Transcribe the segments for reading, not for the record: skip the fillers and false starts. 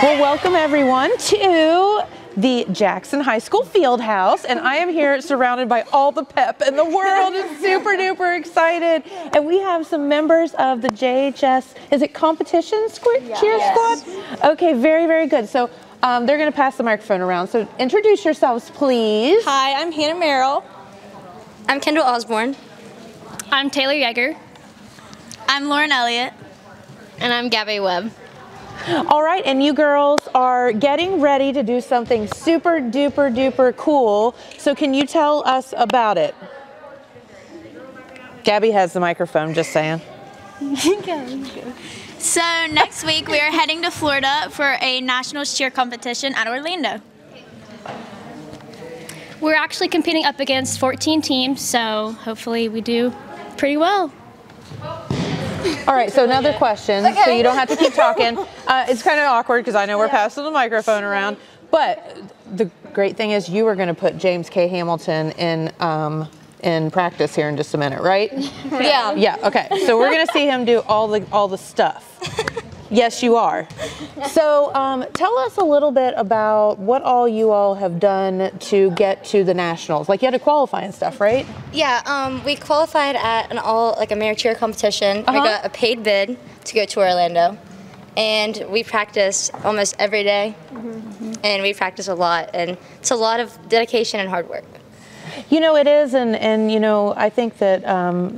Well, welcome everyone to the Jackson High School Field House, and I am here surrounded by all the pep in the world and super duper excited. And we have some members of the JHS, is it competition cheer squad? Okay, very, very good. So they're going to pass the microphone around. So introduce yourselves, please. Hi, I'm Hannah Merrill. I'm Kendall Osborne. I'm Taylor Yeager. I'm Lauren Elliott. And I'm Gabby Webb. All right, and you girls are getting ready to do something super duper duper cool. So can you tell us about it? Gabby has the microphone, just saying. So next week we are heading to Florida for a national cheer competition at Orlando. We're actually competing up against 14 teams, so hopefully we do pretty well. All right, so another question, so you don't have to keep talking. It's kind of awkward because I know we're passing the microphone around, but the great thing is you are going to put James K. Hamilton in practice here in just a minute, right? Yeah. Yeah, okay. So we're going to see him do all the stuff. Yes, you are. So tell us a little bit about what all you all have done to get to the nationals. Like you had to qualify and stuff, right? Yeah, we qualified at a mayor cheer competition. We got a paid bid to go to Orlando, and we practice almost every day, and we practice a lot, and it's a lot of dedication and hard work. You know, it is, and you know, I think that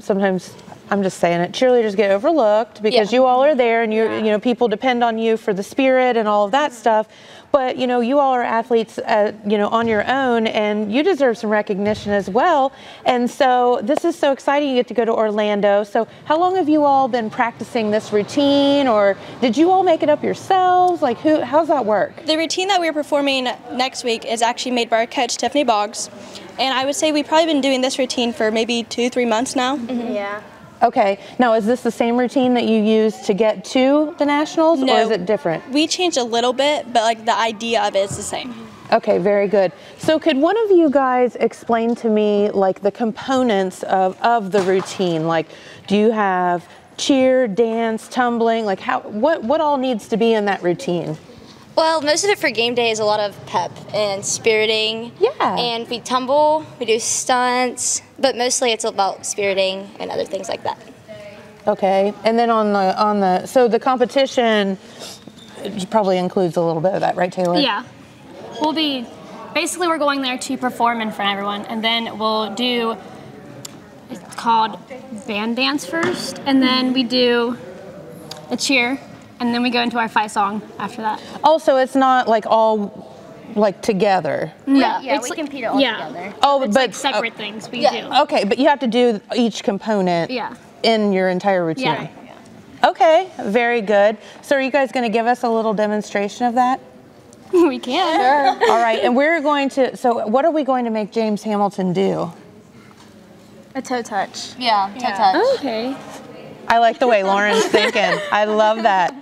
sometimes, I'm just saying it, cheerleaders get overlooked because you all are there and you know, people depend on you for the spirit and all of that stuff. But, you know, you all are athletes, you know, on your own, and you deserve some recognition as well. And so this is so exciting. You get to go to Orlando. So how long have you all been practicing this routine, or did you all make it up yourselves? Like, how's that work? The routine that we're performing next week is actually made by our coach, Tiffany Boggs. And I would say we've probably been doing this routine for maybe 2-3 months now. Yeah. Okay. Now, is this the same routine that you use to get to the nationals, or is it different? We changed a little bit, but like the idea of it is the same. Okay, very good. So could one of you guys explain to me like the components of the routine? Like, do you have cheer, dance, tumbling? Like what all needs to be in that routine? Well, most of it for game day is a lot of pep and spiriting. Yeah. And we tumble, we do stunts, but mostly it's about spiriting and other things like that. Okay. And then so the competition probably includes a little bit of that, right, Taylor? Yeah. We're going there to perform in front of everyone, and then we'll do, it's called band dance first, and then we do a cheer. And then we go into our fight song after that. Also, it's not like all like together. No, yeah, we compete all together. Oh, it's but like separate things we do. Okay, but you have to do each component in your entire routine. Yeah. Okay, very good. So are you guys going to give us a little demonstration of that? We can. Sure. All right, and we're going to, so what are we going to make James Hamilton do? A toe touch. Yeah, toe touch. Okay. I like the way Lauren's thinking. I love that.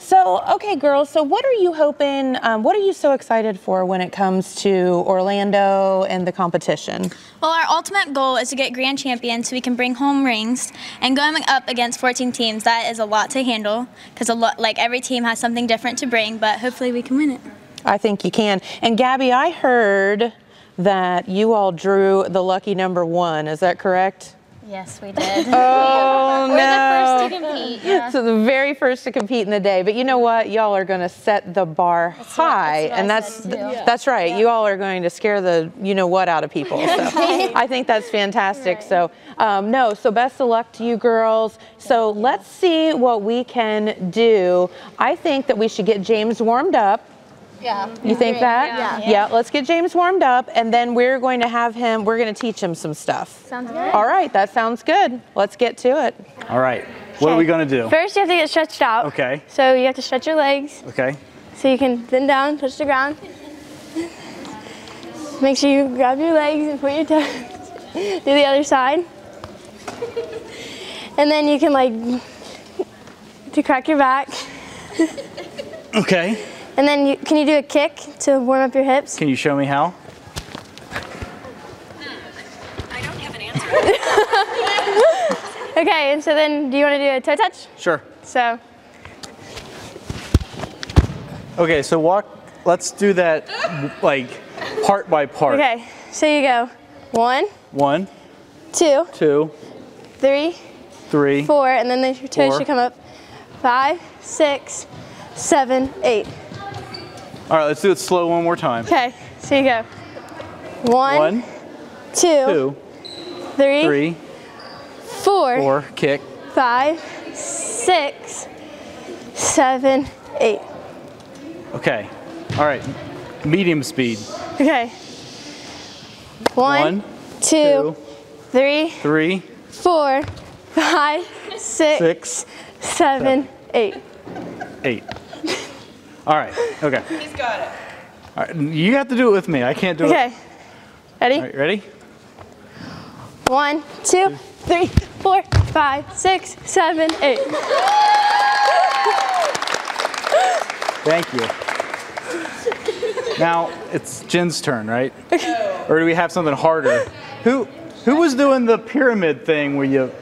So, okay, girls, so what are you hoping, what are you so excited for when it comes to Orlando and the competition? Well, our ultimate goal is to get grand champion so we can bring home rings. And going up against 14 teams, that is a lot to handle because every team has something different to bring, but hopefully we can win it. I think you can. And Gabby, I heard that you all drew the lucky number 1. Is that correct? Yes, we did. Oh, no. We're the first to compete. Yeah. So the very first to compete in the day. But you know what? Y'all are going to set the bar high. And that's right. You all are going to scare the you-know-what out of people. So I think that's fantastic. Right. So, so best of luck to you girls. So let's see what we can do. I think that we should get James warmed up. Yeah. You think that? Yeah. Let's get James warmed up, and then we're going to have him, we're going to teach him some stuff. Sounds good. All right, that sounds good. Let's get to it. All right. What are we going to do? First, you have to get stretched out. Okay. So you have to stretch your legs. Okay. So you can bend down, touch the ground. Make sure you grab your legs and put your toes. Do the other side. And then you can to crack your back. Okay. And then can you do a kick to warm up your hips? Can you show me how? I don't have an answer. Okay, and so then do you want to do a toe touch? Sure. So Okay, so let's do that like part by part. Okay, so you go 1, 1, 2, 2, 3, 3, 4, and then your toes 4. should come up. 5, 6, 7, 8. All right, let's do it slow one more time. Okay, so you go 1, 2, 3, 3, 4, 4, kick. 5, 6, 7, 8. Okay, all right, medium speed. Okay. 1, 2, 3, 3, 4, 5, 6, 7, 8. 8. All right, okay. He's got it. All right, you have to do it with me. I can't do it. Okay. Ready? All right, ready? 1, 2, 3, 4, 5, 6, 7, 8. Thank you. Now it's Jen's turn, right? Or do we have something harder? Who was doing the pyramid thing where you?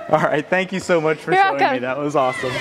All right, thank you so much for showing me. That was awesome.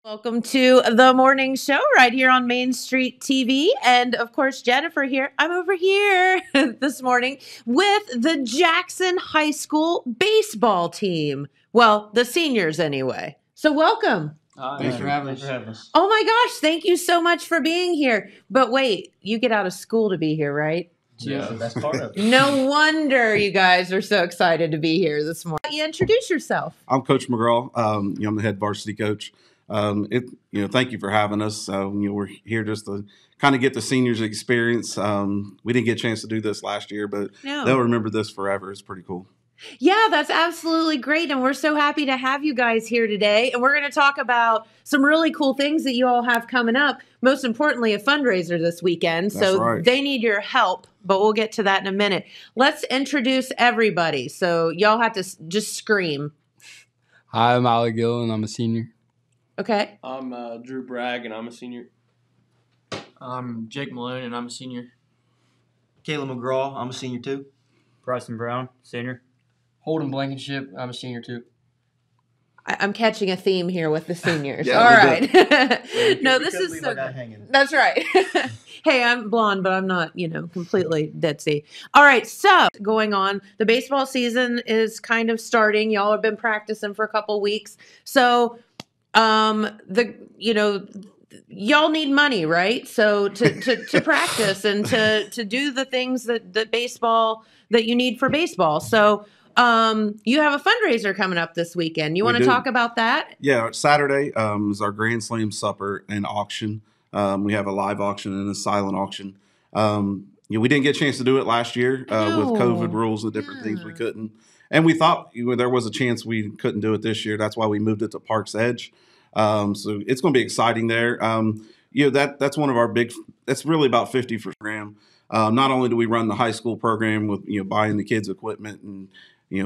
Welcome to the morning show right here on Main Street TV. And of course, Jennifer here. I'm over here this morning with the Jackson High School baseball team. Well, the seniors anyway. So welcome. Thanks for having us. Oh my gosh, thank you so much for being here. But wait, you get out of school to be here, right? Yeah, the best part of it. No wonder you guys are so excited to be here this morning. You introduce yourself. I'm Coach McGraw. I'm the head varsity coach. Thank you for having us. We're here just to kind of get the seniors experience. We didn't get a chance to do this last year, but they'll remember this forever. It's pretty cool. Yeah, that's absolutely great. And we're so happy to have you guys here today. And we're going to talk about some really cool things that you all have coming up. Most importantly, a fundraiser this weekend. So they need your help, but we'll get to that in a minute. Let's introduce everybody. So y'all have to just scream. Hi, I'm Alec Gill, and I'm a senior. Okay. I'm Drew Bragg, and I'm a senior. I'm Jake Malone, and I'm a senior. Caleb McGraw, I'm a senior too. Bryson Brown, senior. Holden Blankenship, I'm a senior too. I'm catching a theme here with the seniors. Yeah, all right. No, this is so good. That's right. Hey, I'm blonde, but I'm not, completely ditzy. All right. So going on, the baseball season is kind of starting. Y'all have been practicing for a couple weeks. So, y'all need money, right? So to practice and to do the things that you need for baseball. So, you have a fundraiser coming up this weekend. You want to talk about that? Yeah, Saturday is our Grand Slam supper and auction. We have a live auction and a silent auction. We didn't get a chance to do it last year with COVID rules and different things. We couldn't. And we thought there was a chance we couldn't do it this year. That's why we moved it to Park's Edge. So it's going to be exciting there. That's one of our that's really about 50 for program. Not only do we run the high school program with, buying the kids equipment and,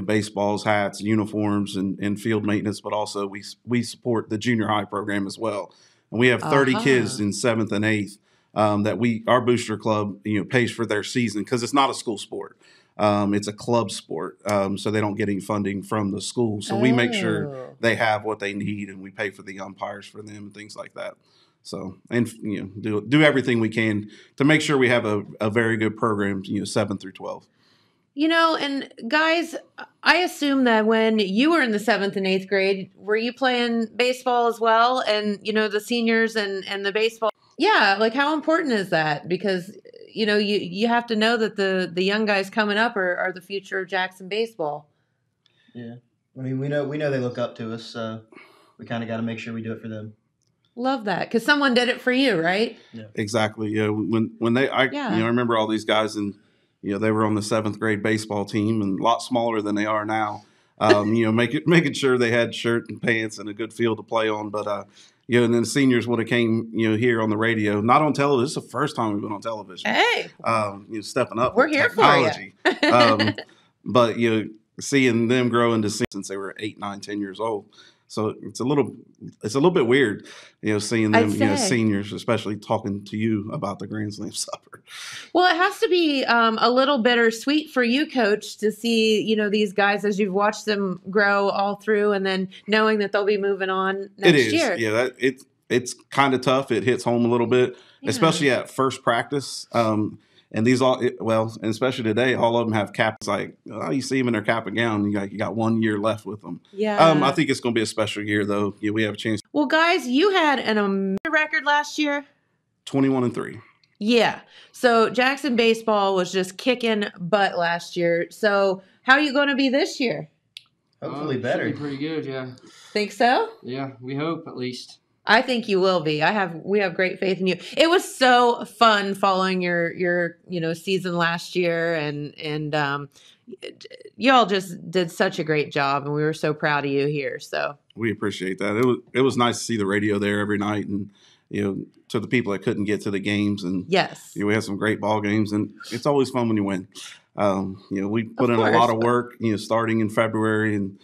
baseballs, hats, uniforms, and field maintenance, but also we support the junior high program as well. And we have 30 kids in 7th and 8th that our booster club, pays for their season because it's not a school sport. It's a club sport, so they don't get any funding from the school. So we make sure they have what they need, and we pay for the umpires for them and things like that. So, and do everything we can to make sure we have a very good program, 7 through 12. And guys, I assume that when you were in the 7th and 8th grade, were you playing baseball as well? And, the seniors and the baseball? Yeah, like how important is that? Because you have to know that the young guys coming up are the future of Jackson baseball. Yeah, I mean we know they look up to us, so we kind of got to make sure we do it for them. Love that, because someone did it for you, right? Yeah. Exactly. Yeah. When I remember all these guys, and they were on the 7th grade baseball team, and a lot smaller than they are now. Making sure they had shirt and pants and a good field to play on. But and then the seniors would have came here on the radio, not on television. This is the first time we've been on television. Hey, stepping up. We're here technology. For you. But seeing them grow into since they were 8, 9, 10 years old. So it's a little bit weird, seeing them, seniors, especially talking to you about the Grand Slam supper. Well, it has to be a little bittersweet for you, Coach, to see, these guys as you've watched them grow all through, and then knowing that they'll be moving on next year. Yeah, it's kind of tough. It hits home a little bit, especially at first practice. And these and especially today, all of them have caps. Like, you see them in their cap and gown. You got 1 year left with them. Yeah. I think it's going to be a special year, though. We have a chance. Well, guys, you had an amazing record last year. 21-3. Yeah. So Jackson baseball was just kicking butt last year. So how are you going to be this year? Hopefully better. Should be pretty good, yeah. Think so? Yeah, we hope at least. I think you will be. We have great faith in you. It was so fun following your season last year, and y'all just did such a great job, and we were so proud of you here. So we appreciate that. It was nice to see the radio there every night, and to the people that couldn't get to the games, and yes, we had some great ball games, and it's always fun when you win. We put in a lot of work, starting in February, and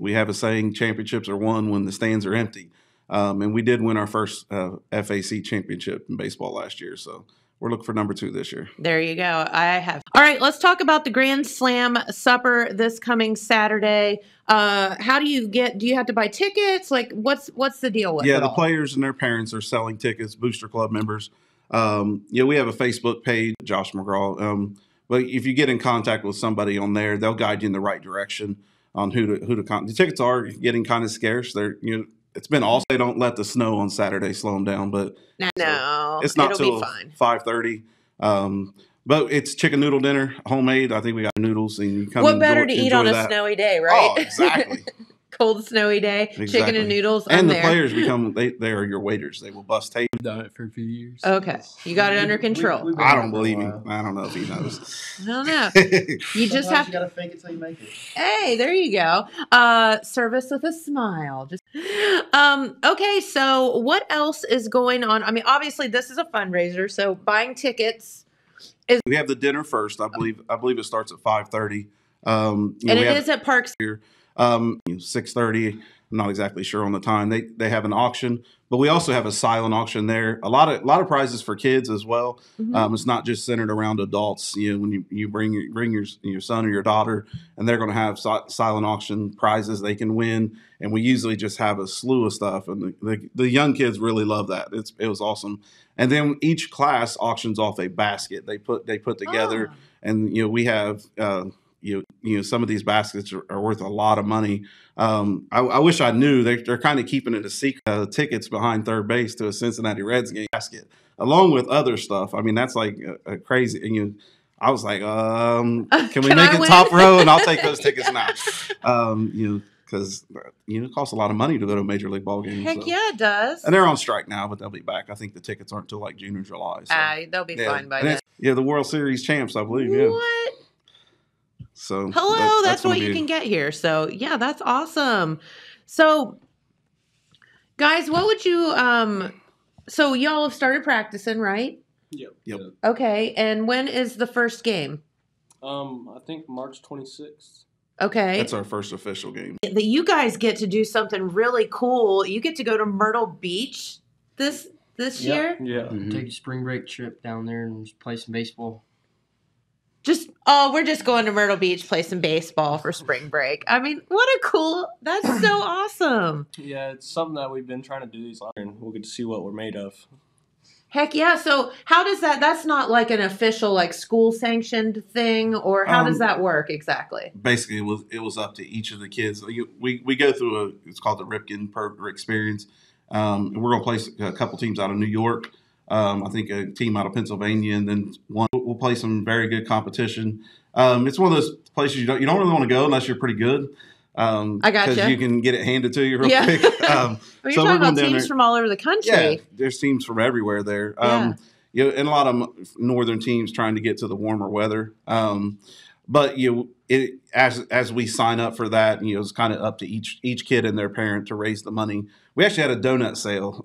we have a saying, championships are won when the stands are empty. And we did win our first FAC championship in baseball last year. So we're looking for number 2 this year. There you go. I have. All right, let's talk about the Grand Slam supper this coming Saturday. How do you have to buy tickets? Like, what's the deal with it? Yeah, the players and their parents are selling tickets, Booster Club members. We have a Facebook page, Josh McGraw. But if you get in contact with somebody on there, they'll guide you in the right direction on who to contact. The tickets are getting kind of scarce. It's been also, they don't let the snow on Saturday slow them down, but no, it's not till 5:30. But it's chicken noodle dinner, homemade. I think we got noodles, and you come. What better to eat on a snowy day, right? Oh, exactly. Cold snowy day, exactly. Chicken and noodles. And the players they are your waiters. They will bust tables. Done it for a few years. Okay, you got it under control. I don't believe him. I don't know if he knows. I don't know. You just have to. You gotta fake it till you make it. Hey, there you go. Service with a smile. Okay, so what else is going on? I mean, obviously this is a fundraiser, so buying tickets. We have the dinner first. I believe it starts at 5:30. And it is at Parks here. 6:30. I'm not exactly sure on the time. They have an auction, but we also have a silent auction there. A lot of prizes for kids as well. Mm-hmm. It's not just centered around adults. When you bring your son or your daughter, and they're going to have silent auction prizes they can win. And we usually just have a slew of stuff, and the young kids really love that. It was awesome. And then each class auctions off a basket they put together, and we have. Some of these baskets are worth a lot of money. I wish I knew. They're kind of keeping it a secret. Tickets behind third base to a Cincinnati Reds game basket, along with other stuff. I mean, that's like a crazy. And I was like, can we make it top row? And I'll take those tickets now. Because it costs a lot of money to go to a major league ball game. Heck yeah, it does. And they're on strike now, but they'll be back. I think the tickets aren't until like June or July. So. They'll be fine by then. Yeah, the World Series champs, I believe. What? Yeah. So hello, that's what you can get here. So yeah, that's awesome. So guys, what would you so y'all have started practicing, right? Yep. Okay, and when is the first game? I think March 26th. Okay. That's our first official game. That you guys get to do something really cool. You get to go to Myrtle Beach this year? Yeah. Mm-hmm. Take a spring break trip down there and just play some baseball. We're just going to Myrtle Beach, play some baseball for spring break. I mean, that's so awesome. Yeah, it's something that we've been trying to do these last years, and we'll get to see what we're made of. Heck yeah. So how does that's not like an official like school sanctioned thing, or how does that work exactly? Basically, it was up to each of the kids. We go through it's called the Ripken experience. We're going to place a couple teams out of New York. I think a team out of Pennsylvania, and then we'll play some very good competition. It's one of those places you don't really want to go unless you're pretty good. I gotcha. Because you can get it handed to you real quick. Well, you're talking about teams from all over the country. Yeah, there's teams from everywhere there. And a lot of northern teams trying to get to the warmer weather. But as we sign up for that, it's kind of up to each kid and their parent to raise the money. We actually had a donut sale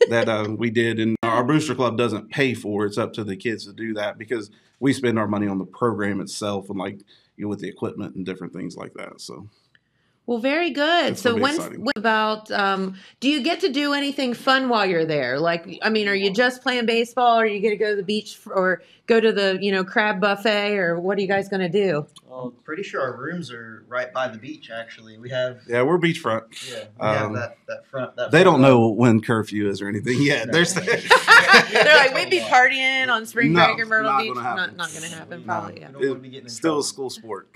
that we did, and our booster club doesn't pay for it. It's up to the kids to do that because we spend our money on the program itself and with the equipment and different things like that. So. Well, very good. So what about, do you get to do anything fun while you're there? Are you just playing baseball, or you get to go to the beach or go to the, crab buffet, or what are you guys going to do? I'm pretty sure our rooms are right by the beach, actually. We have... Yeah, we're beachfront. Yeah, we have that front... They don't know when curfeu is or anything yet. No. They're like, we'd be partying on spring break in Myrtle Beach. Not going to happen, probably. Yeah. Still a school sport.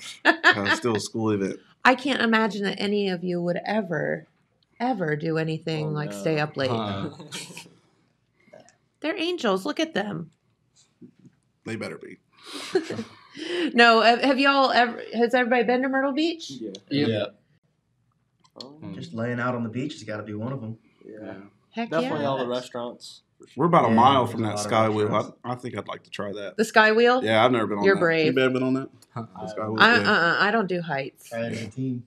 Still a school event. I can't imagine that any of you would ever do anything stay up late. They're angels. Look at them. They better be. No, have y'all ever? Has everybody been to Myrtle Beach? Yeah. Just laying out on the beach has got to be one of them. Yeah. Heck Definitely all the restaurants. Sure. We're about a mile from that sky wheel. I think I'd like to try that. The sky wheel? Yeah, I've never been on that. You're brave. You've been on that? The sky wheel? I don't do heights. Try it as a team.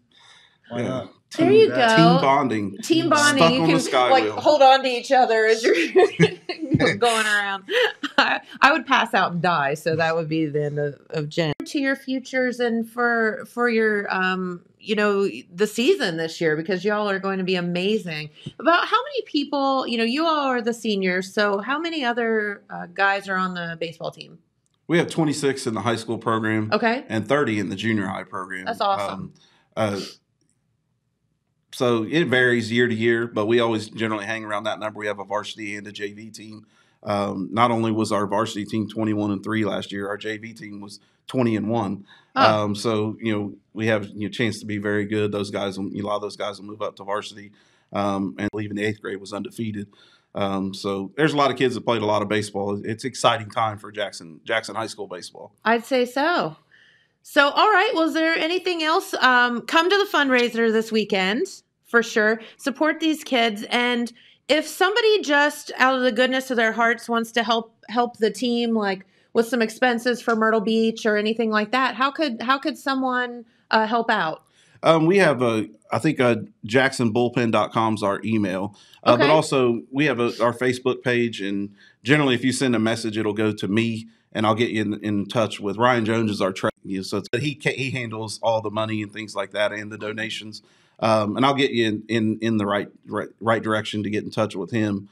Why not? There you go. Team bonding. Team bonding. Stuck you on can the sky wheel. hold on to each other as you're going around. I would pass out and die, so that would be the end of Jen. To your futures and for your the season this year, because y'all are going to be amazing. About how many people, you all are the seniors, so how many other guys are on the baseball team? We have 26 in the high school program. Okay. And 30 in the junior high program. That's awesome. So it varies year to year, but we always generally hang around that number. We have a varsity and a JV team. Not only was our varsity team 21-3 last year, our JV team was 20-1. Oh. So we have chance to be very good. Those guys, a lot of those guys will move up to varsity, and leaving the 8th grade was undefeated. So there's a lot of kids that played a lot of baseball. It's an exciting time for Jackson High School baseball. I'd say so. So, all right. Was there anything else? Come to the fundraiser this weekend for sure. Support these kids. And if somebody just out of the goodness of their hearts wants to help the team, with some expenses for Myrtle Beach or anything like that, how could someone help out? We have jacksonbullpen.com is our email. Okay. But also we have our Facebook page, and generally if you send a message, it'll go to me and I'll get you in touch with Ryan Jones is our treasurer. So he handles all the money and things like that and the donations. And I'll get you in the right direction to get in touch with him.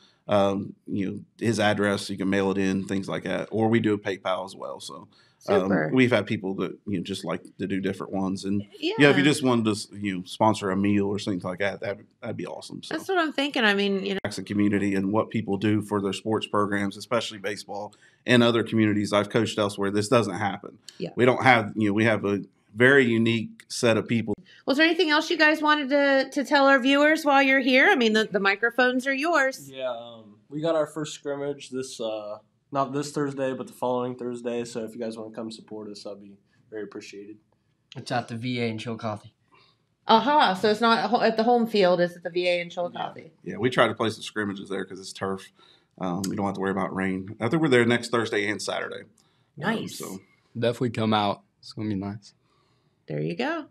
His address, you can mail it in, things like that. Or we do a PayPal as well. So we've had people that just like to do different ones. And if you just wanted to sponsor a meal or something like that, that'd be awesome. So that's what I'm thinking. I mean, Jackson community and what people do for their sports programs, especially baseball, and other communities I've coached elsewhere, this doesn't happen. Yeah. We don't have we have a very unique set of people. Was there anything else you guys wanted to tell our viewers while you're here? I mean, the microphones are yours. Yeah, we got our first scrimmage not this Thursday, but the following Thursday. So if you guys want to come support us, that'd be very appreciated. It's at the VA in Chillicothe. So it's not at the home field, it's at the VA in Chillicothe. Yeah, we try to play some scrimmages there because it's turf. We don't have to worry about rain. I think we're there next Thursday and Saturday. Nice. So definitely come out. It's going to be nice. There you go.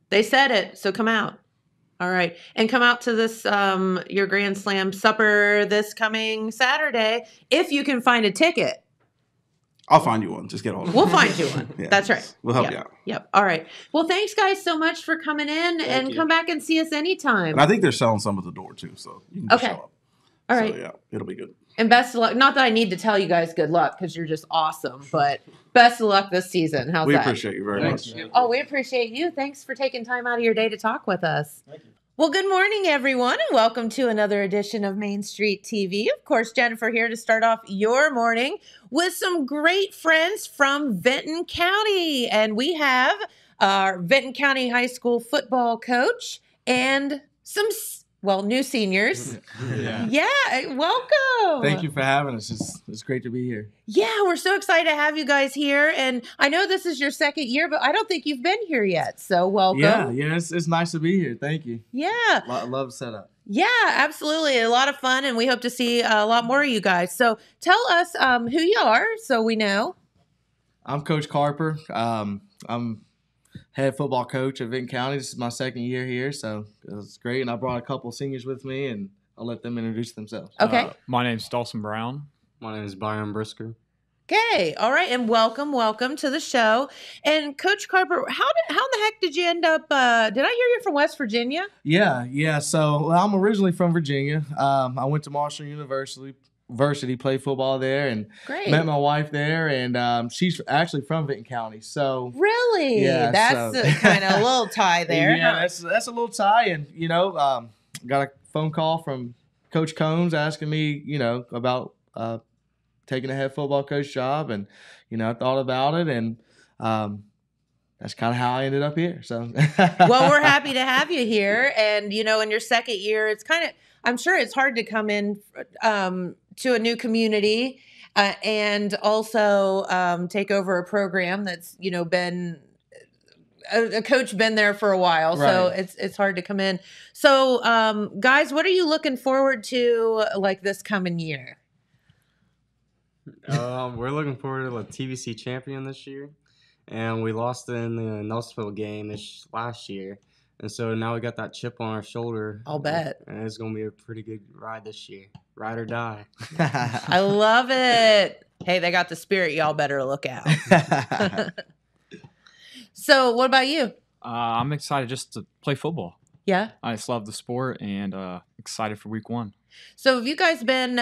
They said it, so come out. All right. And come out to this, your Grand Slam supper this coming Saturday, if you can find a ticket. I'll find you one. Just get hold of me. We'll find you one. Yeah. That's right. We'll help you out. Yep. All right. Well, thanks, guys, so much for coming in. Thank you. Come back and see us anytime. And I think they're selling some at the door, too, so you can just show up. All right. So, yeah, it'll be good. And best of luck. Not that I need to tell you guys good luck because you're just awesome, but best of luck this season. How's that? We appreciate you very much. Oh, we appreciate you. Thanks for taking time out of your day to talk with us. Thank you. Well, good morning, everyone, and welcome to another edition of Main Street TV. Of course, Jennifer here to start off your morning with some great friends from Vinton County. And we have our Vinton County High School football coach and some well, new seniors. Yeah. Yeah, welcome. Thank you for having us. It's great to be here. Yeah, we're so excited to have you guys here. And I know this is your second year, but I don't think you've been here yet. So welcome. Yeah, it's nice to be here. Thank you. Yeah. Love the setup. Yeah, absolutely. A lot of fun, and we hope to see a lot more of you guys. So tell us who you are so we know. I'm Coach Carper. I'm head football coach at Vinton County. This is my second year here, so it's great. And I brought a couple of seniors with me, and I'll let them introduce themselves. Okay. My name's Dawson Brown. My name is Byron Brisker. Okay. All right. And welcome to the show. And Coach Carper, how in the heck did you end up? Did I hear you're from West Virginia? Yeah. So I'm originally from Virginia. I went to Marshall University, played football there, and Great. met my wife there, and she's actually from Vinton County. So really, yeah, that's kind of a little tie there. Yeah, that's a little tie, and got a phone call from Coach Combs asking me, about taking a head football coach job, and I thought about it, and that's kind of how I ended up here. So well, we're happy to have you here, and in your second year, it's kind of, I'm sure it's hard to come in to a new community and also take over a program that's been a coach been there for a while, right. So it's hard to come in. So guys, what are you looking forward to like this coming year? We're looking forward to a TVC champion this year, and we lost in the Nelsonville game last year. And so now we got that chip on our shoulder. I'll bet. And it's going to be a pretty good ride this year. Ride or die. I love it. Hey, they got the spirit. Y'all better look out. So what about you? I'm excited just to play football. Yeah? I just love the sport and excited for week 1. So have you guys been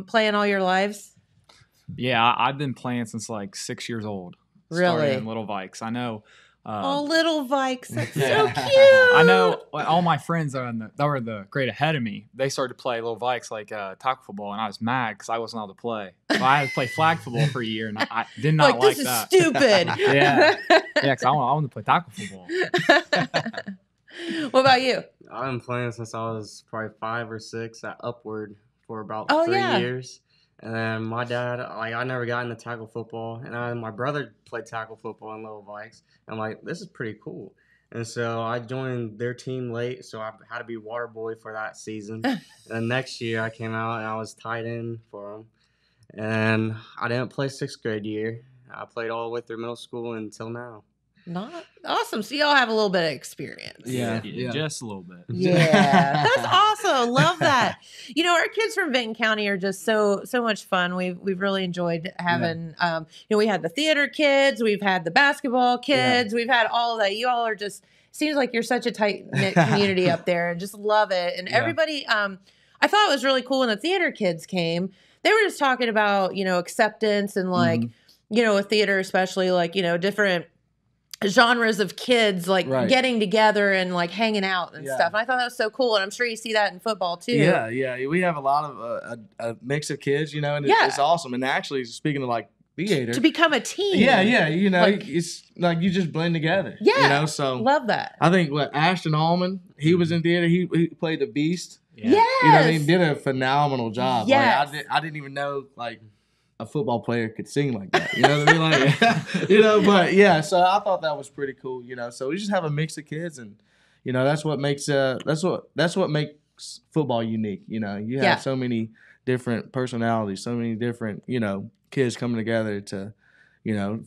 playing all your lives? Yeah, I've been playing since like 6 years old. Really? Started in Little Vikes. I know. Little Vikes, that's so cute. I know all my friends that were the grade ahead of me. They started to play Little Vikes like tackle football, and I was mad because I wasn't allowed to play. So I had to play flag football for a year, and I did not like that. This is stupid. Yeah, because I want to play tackle football. What about you? I've been playing since I was probably 5 or 6 at Upward for about 3 years. And then my dad, I never got into tackle football. And my brother played tackle football in Little Vikes. I'm like, this is pretty cool. And so I joined their team late, so I had to be water boy for that season. And then next year I came out and I was tight end for them. And I didn't play 6th grade year. I played all the way through middle school until now. Not awesome. So y'all have a little bit of experience. Yeah, just a little bit. Yeah, that's awesome. Love that. Our kids from Vinton County are just so much fun. We've really enjoyed having. We had the theater kids, we've had the basketball kids, we've had all of that. You all are just seems like you're such a tight knit community up there, and just love it. And everybody, I thought it was really cool when the theater kids came. They were just talking about acceptance and a theater, especially different genres of kids getting together and hanging out and stuff. And I thought that was so cool, and I'm sure you see that in football too. Yeah. We have a lot of a mix of kids, and it's awesome. And actually, speaking of theater, to become a team. Yeah. It's like you just blend together. Yeah. So love that. I think Ashton Allman, he was in theater. He played the Beast. Yeah. Yes. He did a phenomenal job. Yes. I didn't even know a football player could sing like that. You know what I mean? But yeah, so I thought that was pretty cool, So we just have a mix of kids, and that's what makes that's what makes football unique. You have so many different personalities, so many different, kids coming together to,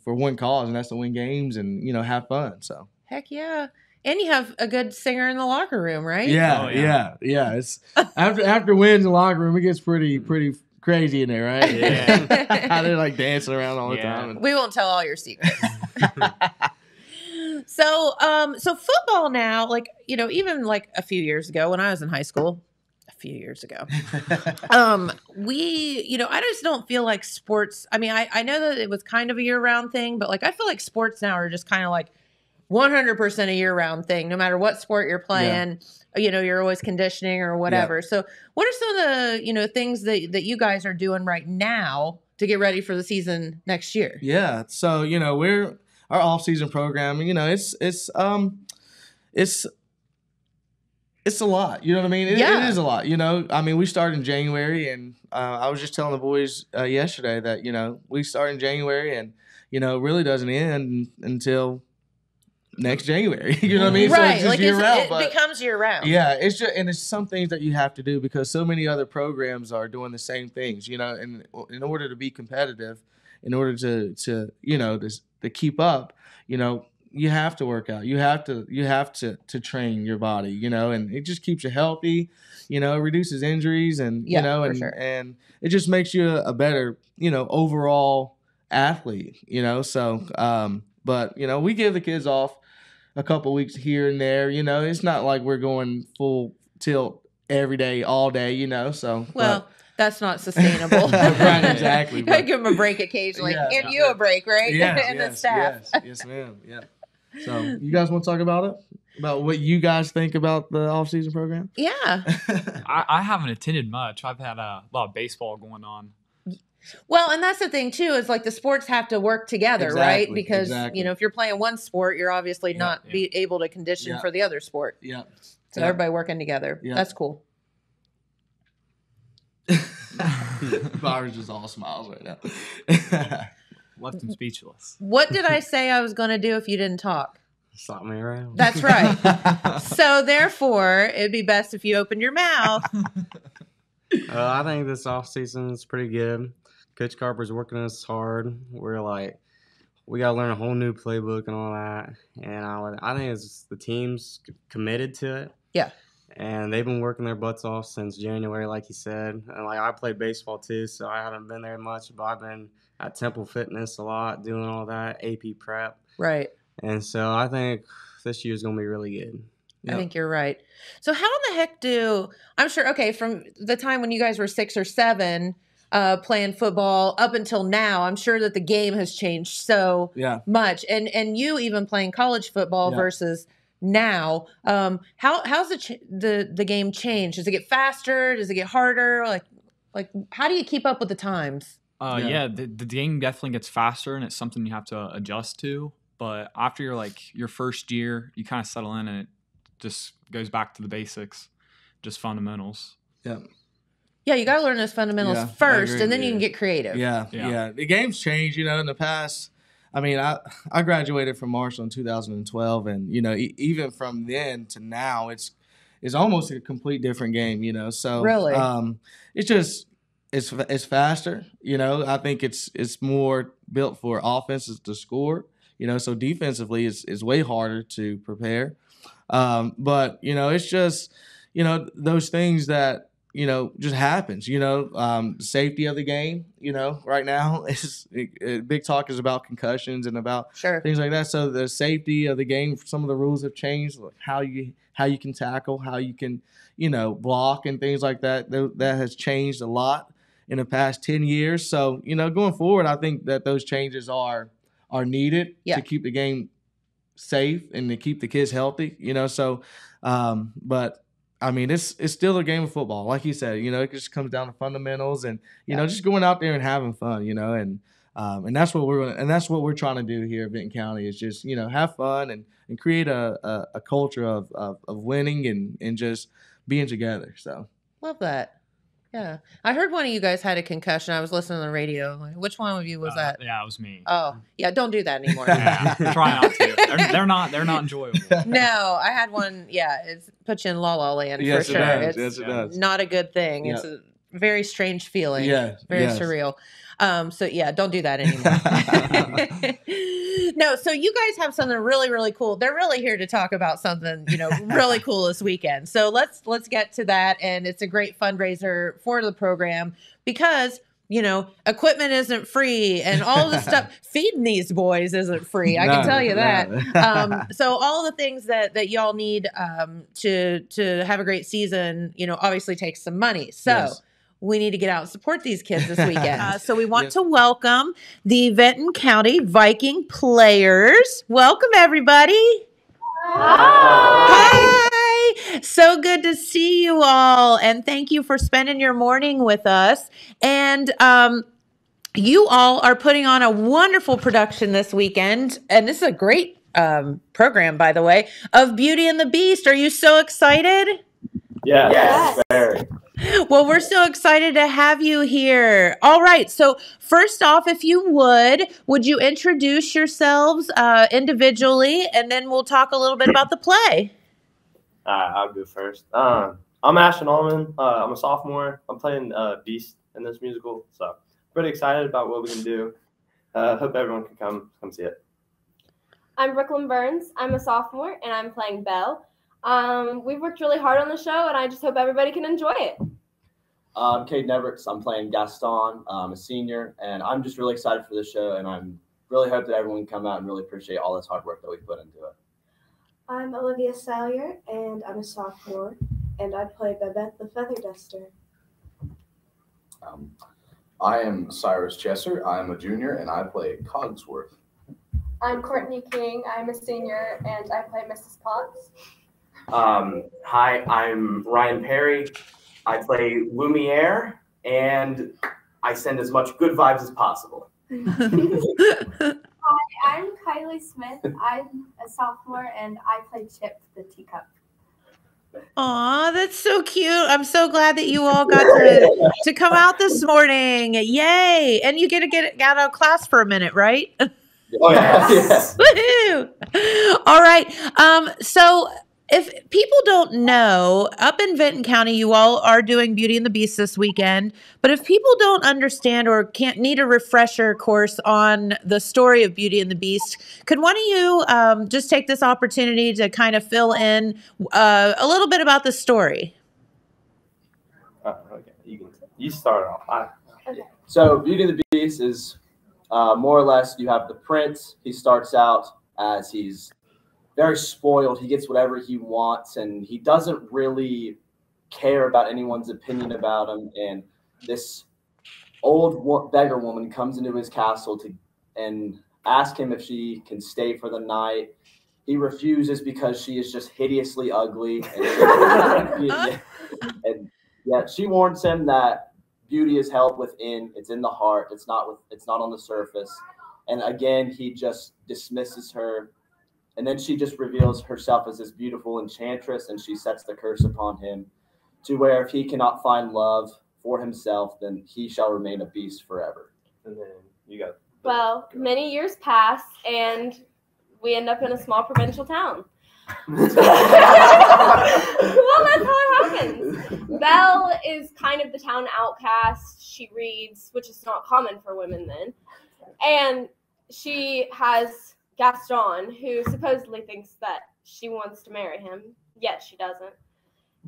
for one cause, and that's to win games and, have fun. So heck yeah. And you have a good singer in the locker room, right? Yeah. It's after wins in the locker room, it gets pretty crazy in there, right? Yeah. They're dancing around all the time. We won't tell all your secrets. So football now, even a few years ago when I was in high school, I just don't feel like sports. I mean, I know that it was kind of a year-round thing, but I feel like sports now are just kind of 100% a year-round thing. No matter what sport you're playing, you're always conditioning or whatever. So what are some of the, things that you guys are doing right now to get ready for the season next year? Yeah. So, our off-season program, it's it's a lot. You know what I mean? It is a lot. You know, I mean, we start in January, and I was just telling the boys yesterday that, you know, we start in January, and, you know, it really doesn't end until next January. You know what I mean? Right. So it's just year round. It becomes year round. Yeah, it's just, and it's some things that you have to do because so many other programs are doing the same things, you know, and in order to be competitive, in order to you know, to keep up, you know, you have to work out. You have to train your body, you know, and it just keeps you healthy, you know, it reduces injuries and, you know, and it just makes you a better, you know, overall athlete, you know. So, but, you know, we give the kids off a couple weeks here and there, you know. It's not like we're going full tilt every day, all day, you know. So, well, that's not sustainable. Right, exactly. You gotta give them a break occasionally. Give you a break, right? And the staff. Yes, ma'am. Yeah. So, you guys want to talk about it? About what you guys think about the off-season program? Yeah. I haven't attended much. I've had a lot of baseball going on. Well, and that's the thing too, is like the sports have to work together, right? Because you know, if you're playing one sport, you're obviously not be able to condition for the other sport. Yeah. So everybody working together. Yeah. That's cool. Byron's just all smiles right now. Left him speechless. What did I say I was going to do if you didn't talk? Slap me around. That's right. So therefore, it'd be best if you opened your mouth. I think this offseason is pretty good. Coach Carper's working us hard. We're like, we got to learn a whole new playbook and all that. And I think it's the team's committed to it. Yeah. And they've been working their butts off since January, like you said. And like I played baseball too, so I haven't been there much, but I've been at Temple Fitness a lot, doing all that, AP prep. Right. And so I think this year's going to be really good. Yep. I think you're right. So how in the heck I'm sure, okay, from the time when you guys were 6 or 7 playing football up until now, I'm sure that the game has changed so much. And you even playing college football versus now, how's the game changed? Does it get faster? Does it get harder? Like how do you keep up with the times? The game definitely gets faster, and it's something you have to adjust to. But after your first year, you kind of settle in, and it just goes back to the basics, just fundamentals. Yeah. Yeah, you got to learn those fundamentals first, and then you can get creative. Yeah. The game's changed, you know, in the past. I mean, I graduated from Marshall in 2012, and, you know, even from then to now, it's almost a complete different game, you know. So really, it's just it's faster, you know. I think it's more built for offenses to score, you know. So defensively, it's way harder to prepare. But you know, it's just, you know, those things that, you know, just happens, you know. Safety of the game, you know, right now big talk is about concussions and about things like that. So the safety of the game, some of the rules have changed, like how you can tackle, how you can, you know, block and things like that. That has changed a lot in the past 10 years. So, you know, going forward, I think that those changes are needed to keep the game safe and to keep the kids healthy, you know. So, but I mean, it's still a game of football, like you said. You know, it just comes down to fundamentals and you know, just going out there and having fun, you know, and that's what we're trying to do here at Vinton County is just, you know, have fun and create a culture of winning and just being together. So love that. Yeah, I heard one of you guys had a concussion. I was listening on the radio. Which one of you was that? Yeah, it was me. Oh, yeah. Don't do that anymore. Try not to. They're not enjoyable. No, I had one. Yeah, it puts you in la la land for sure. It does. Not a good thing. Yeah. It's a very strange feeling. Yeah, very surreal. So yeah, don't do that anymore. No, so you guys have something really, really cool. They're really here to talk about something, you know, really cool this weekend. So let's get to that. And it's a great fundraiser for the program because, you know, equipment isn't free and all the stuff. Feeding these boys isn't free. I can tell you that. So all the things that y'all need to have a great season, you know, obviously takes some money. So we need to get out and support these kids this weekend. So we want to welcome the Vinton County Viking Players. Welcome, everybody. Hi. So good to see you all. And thank you for spending your morning with us. And you all are putting on a wonderful production this weekend. And this is a great program, by the way, of Beauty and the Beast. Are you so excited? Yes. Very. Well, we're so excited to have you here. All right. So first off, if you would you introduce yourselves individually, and then we'll talk a little bit about the play. I'll go first. I'm Ashton Allman. I'm a sophomore. I'm playing Beast in this musical, so pretty excited about what we can do. Hope everyone can come see it. I'm Brooklyn Burns. I'm a sophomore, and I'm playing Belle. We've worked really hard on the show, and I just hope everybody can enjoy it. I'm Caden Everett. I'm playing Gaston. I'm a senior, and I'm just really excited for this show, and I'm really hope that everyone can come out and really appreciate all this hard work that we put into it. I'm Olivia Salyer, and I'm a sophomore, and I play Babette the Feather Duster. I am Cyrus Chesser. I'm a junior, and I play Cogsworth. I'm Courtney King. I'm a senior, and I play Mrs. Potts. Hi, I'm Ryan Perry. I play Lumiere, and I send as much good vibes as possible. Hi, I'm Kylie Smith. I'm a sophomore, and I play Chip the teacup. Aw, that's so cute. I'm so glad that you all got to come out this morning. Yay. And you get to get out of class for a minute, right? Oh, yes. Woohoo. All right. So if people don't know, up in Vinton County, you all are doing Beauty and the Beast this weekend. But if people don't understand or can't need a refresher course on the story of Beauty and the Beast, could one of you just take this opportunity to kind of fill in a little bit about the story? Okay, you start off. Okay. So Beauty and the Beast is more or less, you have the prince. He starts out as he's very spoiled. He gets whatever he wants, and he doesn't really care about anyone's opinion about him. And this old beggar woman comes into his castle and asks him if she can stay for the night. He refuses because she is just hideously ugly. And yet she warns him that beauty is held within. It's in the heart. It's not on the surface. And again, he just dismisses her. And then she just reveals herself as this beautiful enchantress, and she sets the curse upon him to where if he cannot find love for himself, then he shall remain a beast forever. And then you got. Well, many years pass, and we end up in a small provincial town. Well, that's how it happens. Belle is kind of the town outcast. She reads, which is not common for women then. And she has Gaston, who supposedly thinks that she wants to marry him, yet she doesn't.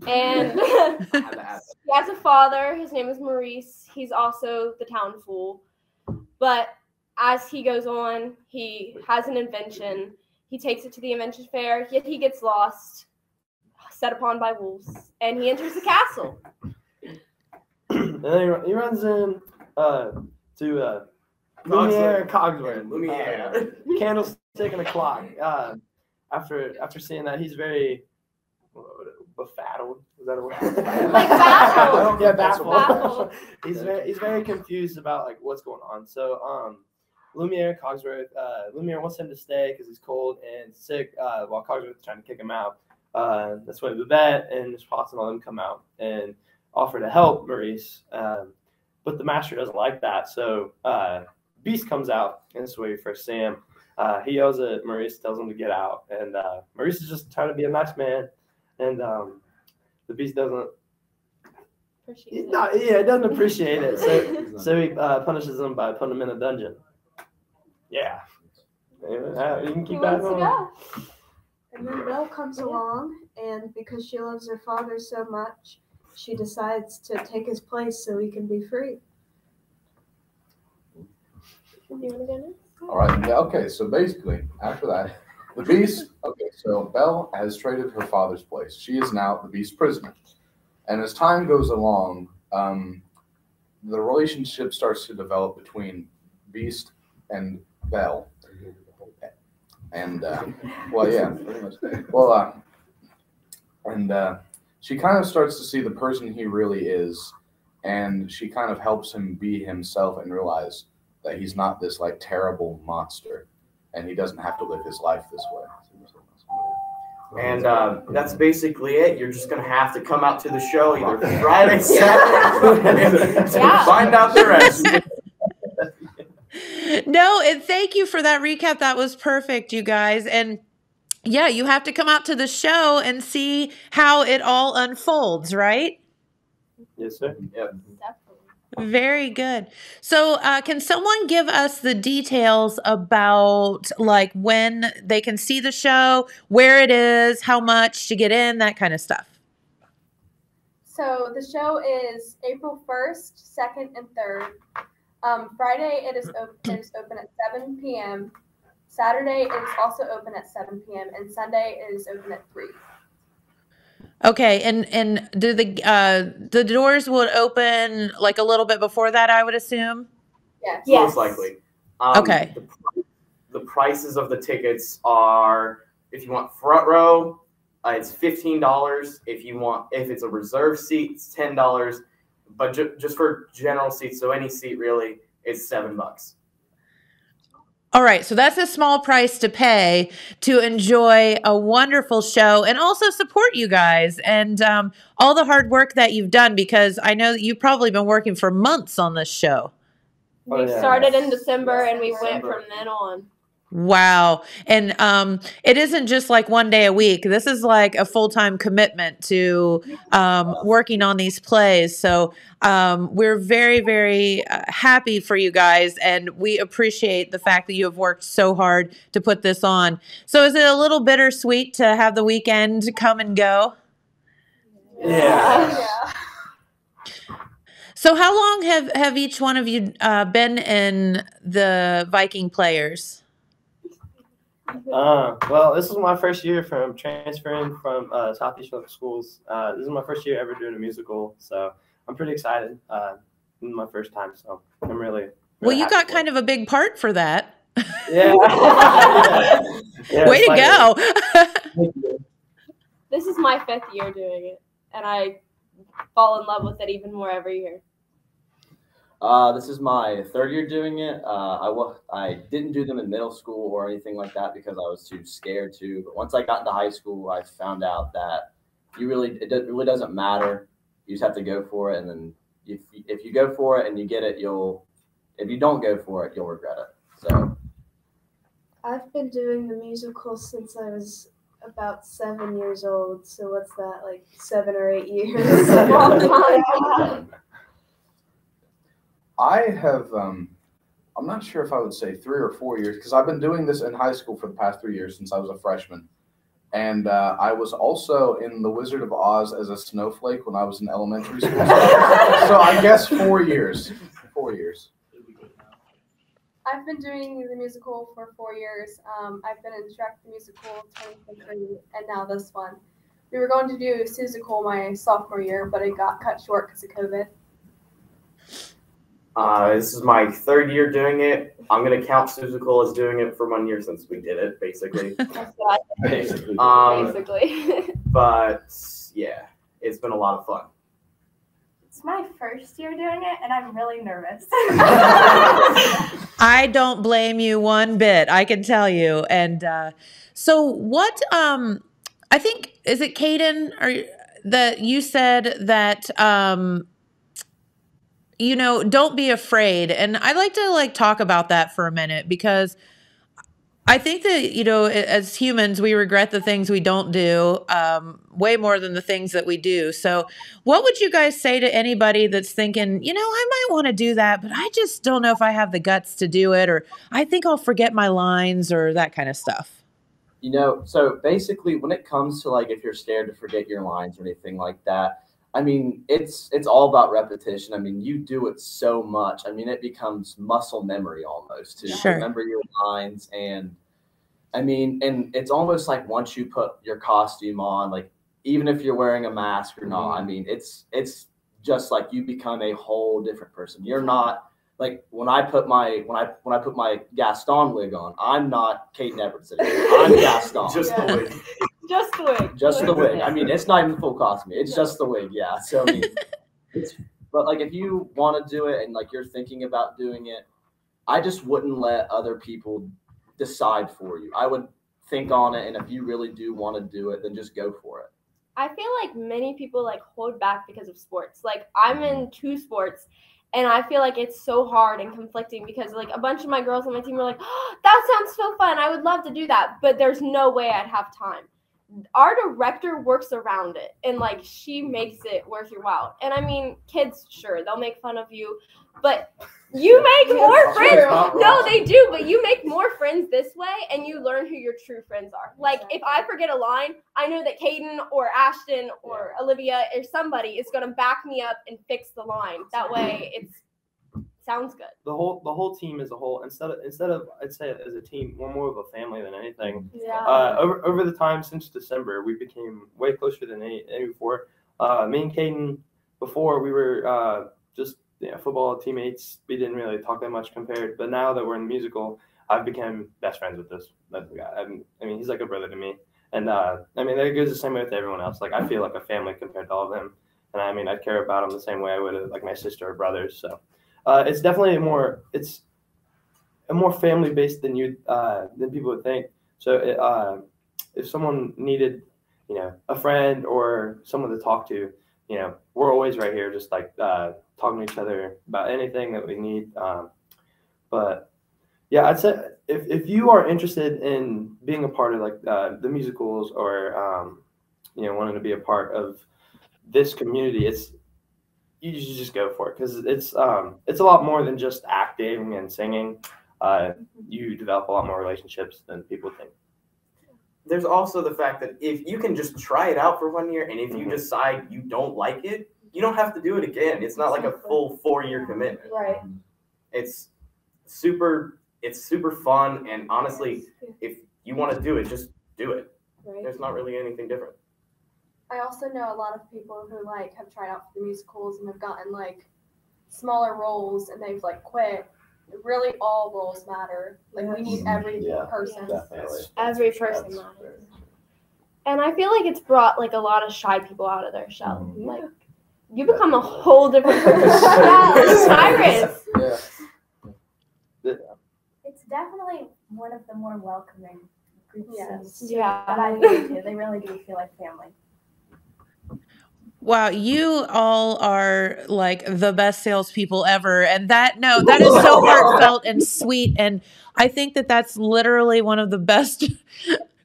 And he has a father. His name is Maurice. He's also the town fool. But as he goes on, he has an invention. He takes it to the invention fair, yet he gets lost, set upon by wolves, and he enters the castle. And then he runs in to Lumiere and Cogsworth. Lumiere. Candlestick and a clock. After seeing that, he's very befuddled. Is that a word? Like baffled. Yeah, baffled. Baffled. He's very confused about like what's going on. So Lumiere, Cogsworth, Lumiere wants him to stay because he's cold and sick. While Cogsworth is trying to kick him out. That's when Babette and Miss Potts and all them come out and offer to help Maurice. But the master doesn't like that, so Beast comes out, and this is where you first see him. He yells at Maurice, tells him to get out, and Maurice is just trying to be a nice man, and the Beast doesn't doesn't appreciate it. So he punishes him by putting him in a dungeon. Yeah, you can keep that on. And then Belle comes along, and because she loves her father so much, she decides to take his place so he can be free. Do you want to go next? All right. Yeah, okay. So basically, after that, the Beast. Okay. So Belle has traded her father's place. She is now the Beast prisoner. And as time goes along, the relationship starts to develop between Beast and Belle. And well, yeah, pretty much. Well, and she kind of starts to see the person he really is, and she kind of helps him be himself and realize that he's not this like terrible monster, and he doesn't have to live his life this way. And that's basically it. You're just going to have to come out to the show either Friday, Saturday, to find out the rest. No, and thank you for that recap. That was perfect, you guys. And yeah, you have to come out to the show and see how it all unfolds, right? Yes, sir. Yep. Very good. So can someone give us the details about like when they can see the show, where it is, how much to get in, that kind of stuff? So the show is April 1st, 2nd, and 3rd. Friday it is open at 7 p.m. Saturday it is also open at 7 p.m. and Sunday it is open at 3. Okay, and do the doors would open like a little bit before that, I would assume? Yes. Most likely. Okay. The prices of the tickets are, if you want front row, it's $15. If it's a reserve seat, it's $10. But just for general seats, so any seat really, it's $7. All right, so that's a small price to pay to enjoy a wonderful show and also support you guys and all the hard work that you've done, because I know that you've probably been working for months on this show. We started in December and we went from then on. Wow. And it isn't just like one day a week. This is like a full-time commitment to working on these plays. So we're very, very happy for you guys, and we appreciate the fact that you have worked so hard to put this on. So is it a little bittersweet to have the weekend come and go? Yeah. So how long have each one of you been in the Viking Players? Well, this is my first year from transferring from Southeast local schools. This is my first year ever doing a musical, so I'm pretty excited. This is my first time, so I'm really Well, you got kind of a big part for that. Yeah. Way to go. This is my 5th year doing it, and I fall in love with it even more every year. This is my 3rd year doing it. I didn't do them in middle school or anything like that because I was too scared to. But once I got into high school, I found out that it really doesn't matter. You just have to go for it, and then if you go for it and you get it, if you don't go for it, you'll regret it. So I've been doing the musical since I was about 7 years old. So what's that, like 7 or 8 years? A long time. I have, I'm not sure if I would say 3 or 4 years, because I've been doing this in high school for the past 3 years since I was a freshman. And I was also in The Wizard of Oz as a snowflake when I was in elementary school. So I guess 4 years. 4 years. I've been doing the musical for 4 years. I've been in Shrek the Musical 2023 and now this one. We were going to do Seussical my sophomore year, but it got cut short because of COVID. This is my 3rd year doing it. I'm going to count Seussical as doing it for 1 year since we did it, basically. Basically. But, yeah, it's been a lot of fun. It's my 1st year doing it, and I'm really nervous. I don't blame you one bit, I can tell you. And so what, I think, is it Caden, that you said that, you know, don't be afraid. And I'd like to talk about that for a minute, because I think that, you know, as humans, we regret the things we don't do way more than the things that we do. So what would you guys say to anybody that's thinking, you know, I might want to do that, but I just don't know if I have the guts to do it, or I think I'll forget my lines, or that kind of stuff? You know, so basically when it comes to if you're scared to forget your lines or anything like that, I mean, it's all about repetition. I mean, you do it so much. I mean, it becomes muscle memory almost to remember your lines. And I mean, and it's almost like once you put your costume on, even if you're wearing a mask or not, I mean, it's just like you become a whole different person. You're not when I put my Gaston wig on, I'm not Caden Everett anymore. I'm Gaston. Just the wig. Just the wig. Just the wig. I mean, it's not even full costume. It's just the wig. Yeah. So I mean, but if you want to do it and you're thinking about doing it, I just wouldn't let other people decide for you. I would think on it, and if you really do want to do it, then just go for it. I feel like many people like hold back because of sports. Like I'm in 2 sports, and I feel like it's so hard and conflicting because like a bunch of my girls on my team were like, oh, that sounds so fun. I would love to do that, but there's no way I'd have time. Our director works around it, and like she makes it worth your while. And I mean, kids, sure, they'll make fun of you, but you make more friends. No, they do, but you make more friends this way, and you learn who your true friends are. Like if I forget a line, I know that Caden or Ashton or Olivia or somebody is going to back me up and fix the line. That way, it sounds good. The whole team as a whole, instead of I'd say as a team, we're more of a family than anything. Yeah. Over the time since December, we became way closer than any before. Me and Caden, before we were just football teammates. We didn't really talk that much compared, but now that we're in musical, I've become best friends with this guy. I mean, he's like a brother to me, and I mean that goes the same way with everyone else. Like I feel like a family compared to all of them, and I mean I care about him the same way I would like my sister or brothers. So it's definitely a more family based than people would think. So if someone needed a friend or someone to talk to, we're always right here, just like talking to each other about anything that we need. But yeah, I'd say if you are interested in being a part of like the musicals or wanting to be a part of this community, you should just go for it because it's a lot more than just acting and singing. You develop a lot more relationships than people think. There's also the fact that if you can just try it out for 1 year, and if you decide you don't like it, you don't have to do it again. It's not like a full 4-year commitment. Right. It's super fun, and honestly, if you want to do it, just do it. Right. There's not really anything different. I also know a lot of people who like have tried out for the musicals and have gotten like smaller roles and they've like quit. Really, all roles matter. Like we need every person. Definitely. Every person matters. And I feel like it's brought like a lot of shy people out of their shell. Like you become a whole different person. Cyrus. It's definitely one of the more welcoming groups. Yeah. That I've been to. They really do feel like family. Wow, you all are like the best salespeople ever. And that is so heartfelt and sweet. And I think that that's literally one of the best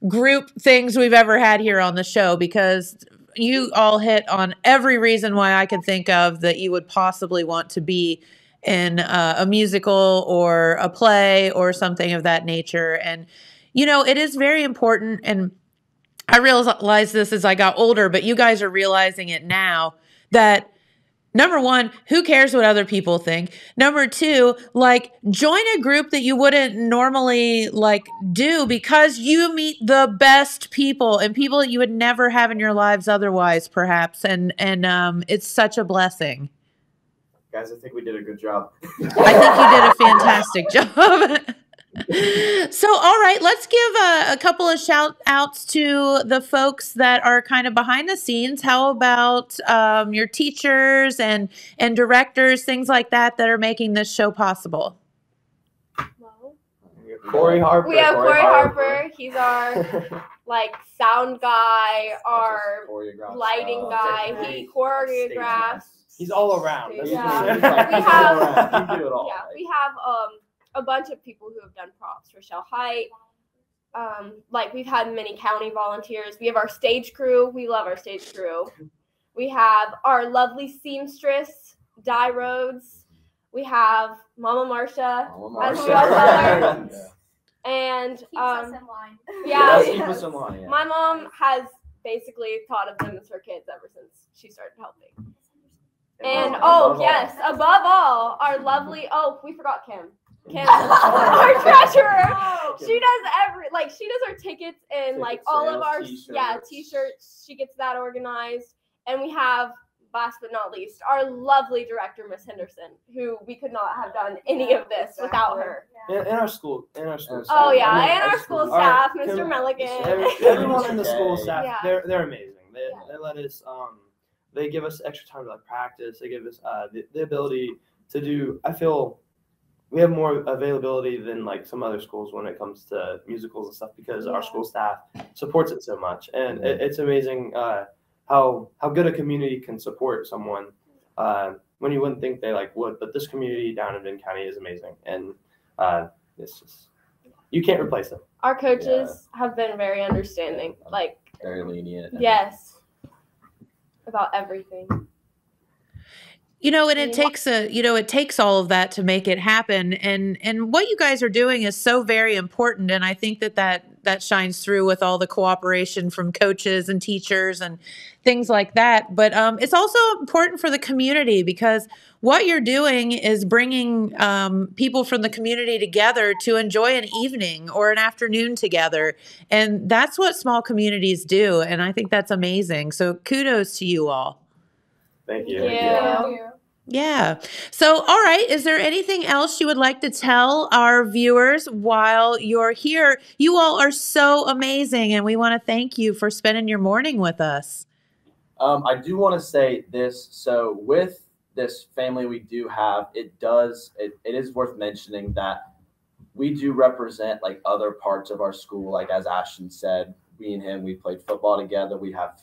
group things we've ever had here on the show, because you all hit on every reason why I could think of that you would possibly want to be in a musical or a play or something of that nature. And, it is very important. And I realized this as I got older, but you guys are realizing it now that number one, who cares what other people think? Number two, like join a group that you wouldn't normally like do because you meet the best people and people that you would never have in your lives otherwise, perhaps. And it's such a blessing. Guys, I think we did a good job. I think you did a fantastic job. So, all right, let's give a couple of shout outs to the folks that are kind of behind the scenes. How about your teachers and directors, things like that are making this show possible? Corey Harper. We have Corey Harper. He's our like sound guy, our lighting guy. He choreographs. He's all around. Yeah. We have a bunch of people who have done props. Rochelle Height. Like we've had many county volunteers. We have our stage crew. We love our stage crew. We have our lovely seamstress, Di Rhodes. We have Mama Marcia as well. And keeps us in line. Yeah, keep us in line. Yeah. My mom has basically thought of them as her kids ever since she started helping. And above all, our lovely we forgot Kim. Kim, our treasurer. She does our tickets and like all of our t-shirts. She gets that organized. And we have, last but not least, our lovely director, Miss Henderson, who we could not have done any of this without her. In our school. Oh yeah, and our school staff, Mr. Milligan. Everyone in the school staff, they're amazing. They let us they give us extra time to like practice. They give us the ability to do. I feel we have more availability than like some other schools when it comes to musicals and stuff because our school staff supports it so much, and it's amazing how good a community can support someone when you wouldn't think they like would. But this community down in Vinton County is amazing, and it's just you can't replace them. Our coaches have been very understanding, like very lenient. Yes, about everything. You know, and it takes all of that to make it happen. And what you guys are doing is so very important. And I think that shines through with all the cooperation from coaches and teachers and things like that. But it's also important for the community because what you're doing is bringing people from the community together to enjoy an evening or an afternoon together. And that's what small communities do. And I think that's amazing. So kudos to you all. Thank you. Thank you. Yeah. So, all right. Is there anything else you would like to tell our viewers while you're here? You all are so amazing, and we want to thank you for spending your morning with us. I do want to say this. So with this family we do have, it is worth mentioning that we do represent like other parts of our school. Like as Ashton said, me and him, we played football together. We have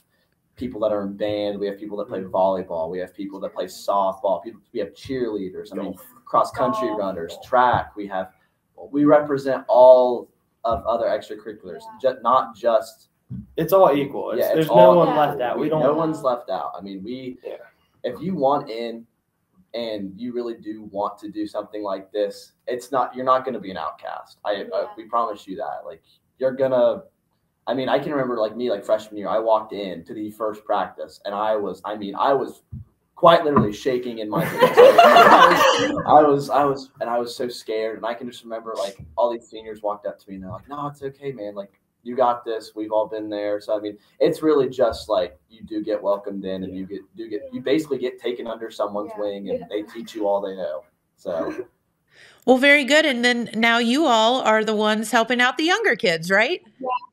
people that are in band. We have people that play volleyball. We have people that play softball. We have cheerleaders. I mean, cross country runners, track. We represent all of other extracurriculars, not just. It's all equal. There's no one left out. No one's left out. I mean, if you want in and you really do want to do something like this, you're not going to be an outcast. We promise you that. Like you're gonna. I mean, I can remember like freshman year, I walked in to the first practice and I was quite literally shaking in my boots. I was so scared. And I can just remember like all these seniors walked up to me and they're like, no, it's okay, man. Like you got this. We've all been there. So, I mean, it's really just like you do get welcomed in and you basically get taken under someone's wing and they teach you all they know. So. Well, very good. And then now you all are the ones helping out the younger kids, right?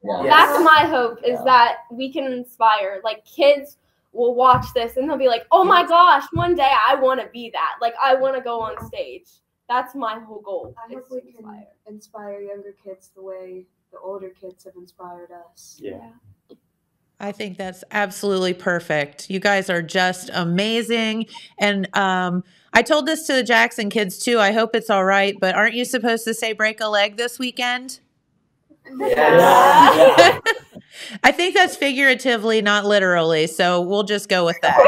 Yeah. That's my hope is that we can inspire. Like kids will watch this and they'll be like, oh my gosh, one day I want to be that. Like I want to go on stage. That's my whole goal. I hope we can inspire younger kids the way the older kids have inspired us. Yeah. I think that's absolutely perfect. You guys are just amazing. And I told this to the Jackson kids too. I hope it's all right, but aren't you supposed to say break a leg this weekend? Yeah. I think that's figuratively, not literally. So we'll just go with that.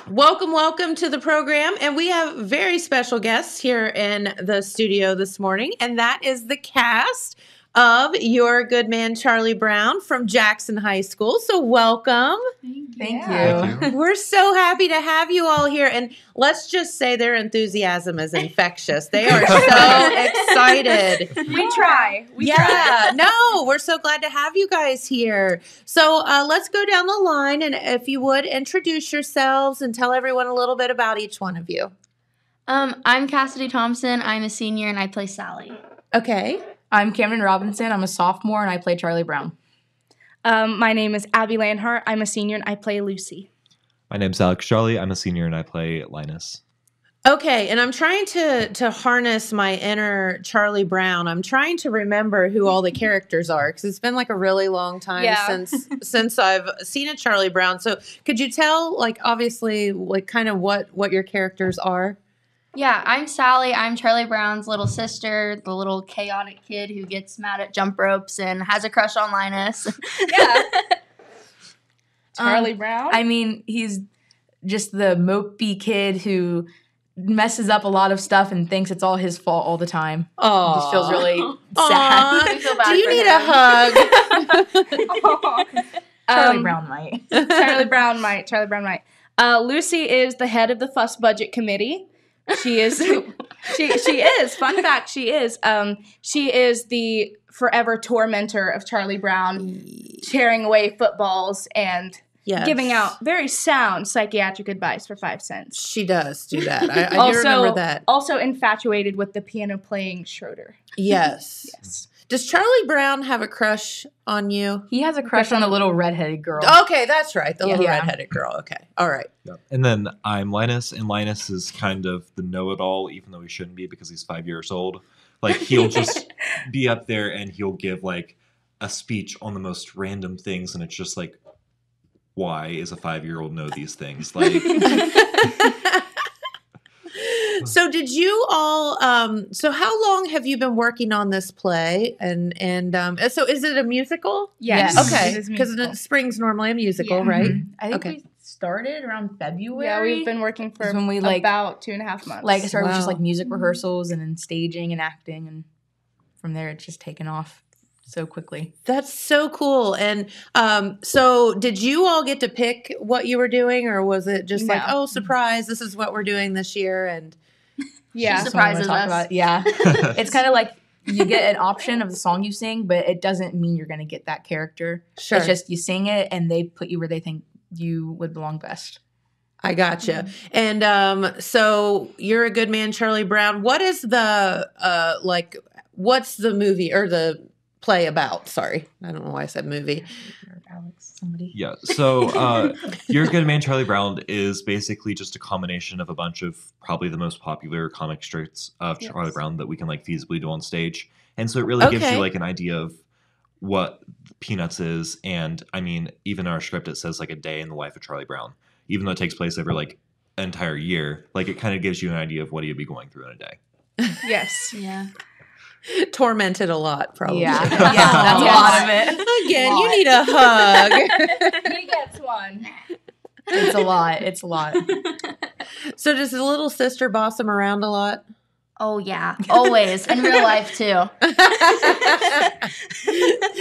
Welcome to the program. And we have very special guests here in the studio this morning. And that is the cast of Your Good Man, Charlie Brown from Jackson High School. So welcome. Thank you. We're so happy to have you all here. And let's just say their enthusiasm is infectious. They are so excited. We try. No, we're so glad to have you guys here. So let's go down the line. And if you would, introduce yourselves and tell everyone a little bit about each one of you. I'm Cassidy Thompson. I'm a senior and I play Sally. Okay. I'm Cameron Robinson. I'm a sophomore and I play Charlie Brown. My name is Abby Landhart. I'm a senior and I play Lucy. My name's Alex Charlie. I'm a senior and I play Linus. Okay, and I'm trying to harness my inner Charlie Brown. I'm trying to remember who all the characters are because it's been like a really long time since I've seen a Charlie Brown. So could you tell, like, obviously, like, kind of what your characters are? Yeah, I'm Sally. I'm Charlie Brown's little sister, the little chaotic kid who gets mad at jump ropes and has a crush on Linus. Yeah. Charlie Brown? I mean, he's just the mopey kid who messes up a lot of stuff and thinks it's all his fault all the time. Oh, just feels really sad. We feel bad Do you for need him. a hug? Charlie Brown might. Charlie Brown might. Lucy is the head of the Fuss Budget Committee. She is. She is. Fun fact, she is. She is the forever tormentor of Charlie Brown, tearing away footballs and giving out very sound psychiatric advice for 5 cents. She does do that. I do remember that. Also infatuated with the piano playing Schroeder. Yes. Does Charlie Brown have a crush on you? He has a crush on the little redheaded girl. Okay, that's right. The little redheaded girl. Okay. All right. Yep. And then I'm Linus, and Linus is kind of the know-it-all, even though he shouldn't be because he's 5 years old. Like, he'll just be up there and he'll give, like, a speech on the most random things, and it's just like, why is a 5-year-old know these things? Like... So did you all, so how long have you been working on this play? And so is it a musical? Yes. Okay. Because spring's normally a musical, right? I think we started around February. Yeah, we've been working for when we, about 2.5 months. Like, it started with just like music rehearsals and then staging and acting. And from there, it's just taken off so quickly. That's so cool. And so did you all get to pick what you were doing, or was it just like, oh, surprise, this is what we're doing this year? And yeah, she surprises us. Yeah. It's kind of like you get an option of the song you sing, but it doesn't mean you're going to get that character. Sure. It's just you sing it and they put you where they think you would belong best. I gotcha. And so you're a good man, Charlie Brown. What is the, what's the movie or the play about? Sorry. I don't know why I said movie. Yeah. So You're a Good Man, Charlie Brown is basically just a combination of a bunch of probably the most popular comic strips of Charlie Brown that we can like feasibly do on stage. And so it really gives you like an idea of what Peanuts is. And I mean, even in our script, it says like a day in the life of Charlie Brown, even though it takes place over like an entire year. Like it kind of gives you an idea of what he'd be going through in a day. Yes. Yeah. Tormented a lot, probably. Yeah, that's a lot of it. Again, you need a hug. He gets one. It's a lot. It's a lot. So does the little sister boss him around a lot? Oh, yeah. Always. In real life, too.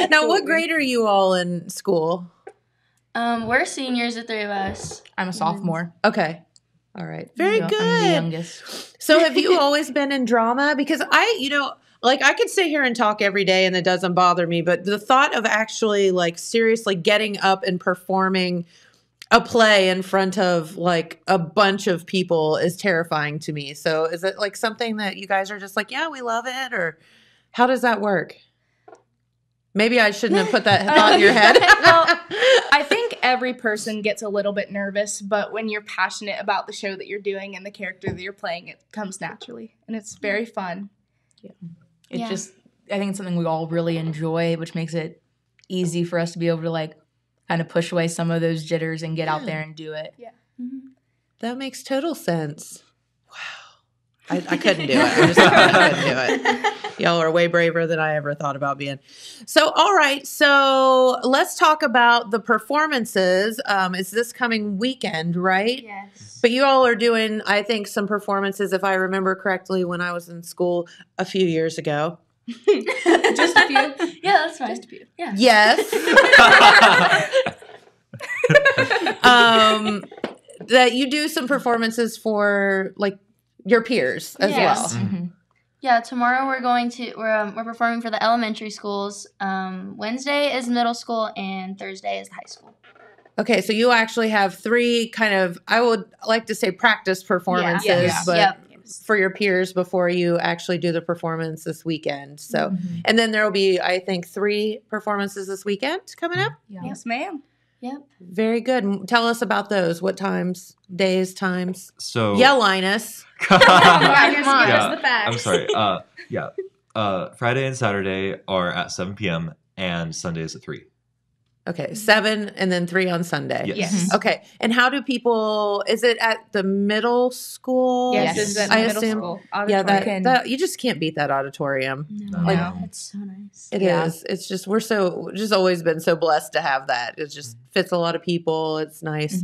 Now, what grade are you all in school? We're seniors, the three of us. I'm a sophomore. Okay. All right. Very good. I'm the youngest. So have you always been in drama? Because I could sit here and talk every day and it doesn't bother me, but the thought of actually like seriously getting up and performing a play in front of like a bunch of people is terrifying to me. So is it like something that you guys are just like, yeah, we love it? Or how does that work? Maybe I shouldn't have put that thought in your head. Well, I think every person gets a little bit nervous, but when you're passionate about the show that you're doing and the character that you're playing, it comes naturally and it's very fun. Yeah. I think it's something we all really enjoy, which makes it easy for us to be able to like kind of push away some of those jitters and get out there and do it. Yeah. Mm-hmm. That makes total sense. Wow. I couldn't do it. I just couldn't do it. Y'all are way braver than I ever thought about being. So, all right. So let's talk about the performances. It's this coming weekend, right? Yes. But you all are doing, I think, some performances, if I remember correctly, when I was in school a few years ago. Just a few. Yeah, that's fine. Just a few. Yeah. Yes. That you do some performances for like your peers as well. Mm-hmm. Yeah, tomorrow we're performing for the elementary schools. Wednesday is middle school and Thursday is high school. Okay, so you actually have three kind of, I would like to say practice performances, but for your peers before you actually do the performance this weekend. So, and then there will be, I think, 3 performances this weekend coming up. Yes, ma'am. Yep. Very good. Tell us about those. What times, days, times? So Linus. Give us the facts. I'm sorry. Friday and Saturday are at 7 p.m. and Sundays at 3. Okay, 7 and then 3 on Sunday. Yes. Okay, and how do people? Is it at the middle school? Yes, it's at the middle school. Yeah, that you just can't beat that auditorium. No, it's so nice. It is. It's just we're just always been so blessed to have that. It just fits a lot of people. It's nice.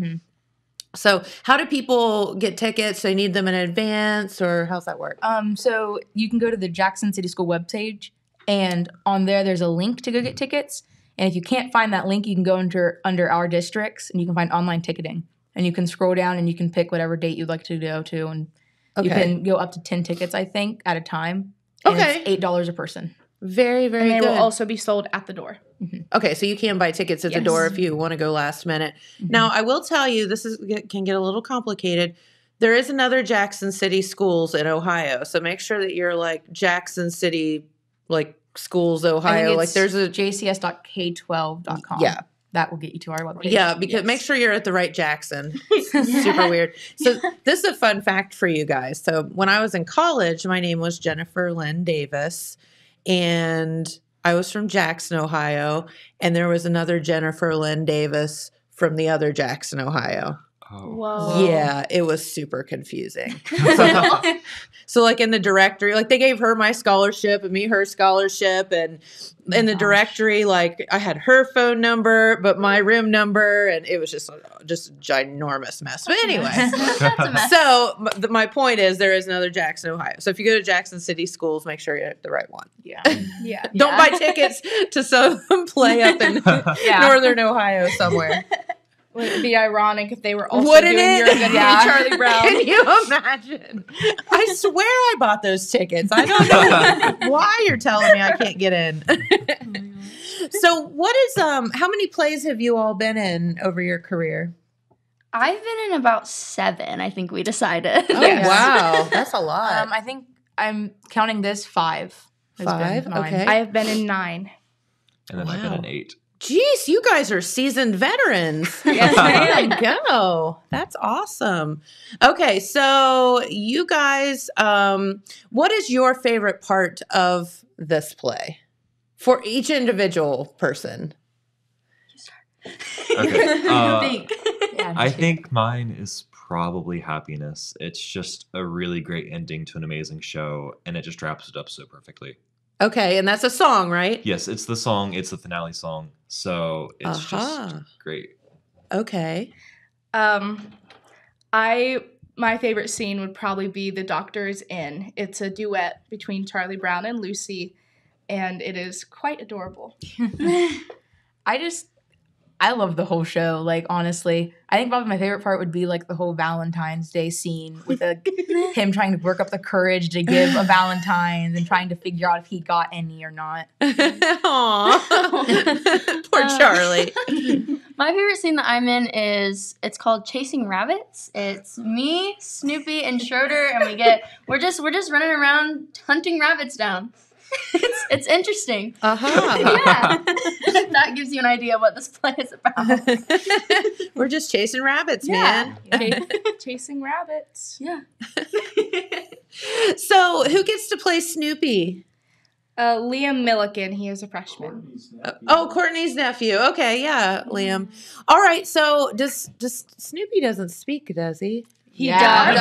So, how do people get tickets? They need them in advance, or how's that work? So you can go to the Jackson City School webpage, and on there's a link to go get tickets. And if you can't find that link, you can go under our districts and you can find online ticketing. And you can scroll down and you can pick whatever date you'd like to go to. And you can go up to 10 tickets, I think, at a time. And it's $8 a person. Very, very good. And they will also be sold at the door. Okay, so you can buy tickets at the door if you want to go last minute. Now, I will tell you, can get a little complicated. There is another Jackson City Schools in Ohio. So make sure that you're like Jackson City, like schools, Ohio. Like there's a jcs.k12.com. Yeah. That will get you to our webpage. Yeah, because make sure you're at the right Jackson. Super weird. So this is a fun fact for you guys. So when I was in college, my name was Jennifer Lynn Davis, and I was from Jackson, Ohio, and there was another Jennifer Lynn Davis from the other Jackson, Ohio. Whoa. Yeah, it was super confusing. So like in the directory, like they gave her my scholarship and me her scholarship, and in the directory, like I had her phone number, but my room number, and it was just a ginormous mess. But anyway, so my point is there is another Jackson, Ohio. So if you go to Jackson City Schools, make sure you're at the right one. Yeah. Don't buy tickets to some play up in Northern Ohio somewhere. Would it be ironic if they were also Wouldn't doing it? You're Gonna Be Charlie Brown? Can you imagine? I swear I bought those tickets. I don't know why you're telling me I can't get in. So what is how many plays have you all been in over your career? I've been in about 7, I think we decided. Oh, wow. That's a lot. I think I'm counting this 5. has been 5? mine. Okay. I have been in 9. And then I've been in 8. Jeez, you guys are seasoned veterans. Yes, ma'am. Go. That's awesome. Okay, so you guys, what is your favorite part of this play for each individual person? Okay. Yeah, I think mine is probably Happiness. It's just a really great ending to an amazing show, and it just wraps it up so perfectly. Okay, and that's a song, right? Yes, it's the song. It's the finale song. So it's just great. Okay. My favorite scene would probably be The Doctor Is In. It's a duet between Charlie Brown and Lucy, and it is quite adorable. I love the whole show. Like, honestly, I think probably my favorite part would be like the whole Valentine's Day scene with him trying to work up the courage to give a Valentine's and trying to figure out if he got any or not. Aww. Poor Charlie. My favorite scene that I'm in it's called Chasing Rabbits. It's me, Snoopy, and Schroeder, and we're just running around hunting rabbits down. It's interesting. Yeah. That gives you an idea of what this play is about. We're just chasing rabbits, man. Chasing rabbits. Yeah. So who gets to play Snoopy? Liam Milliken. He is a freshman. Courtney's nephew. Okay, yeah, Liam. All right, so does Snoopy doesn't speak, does he? He does.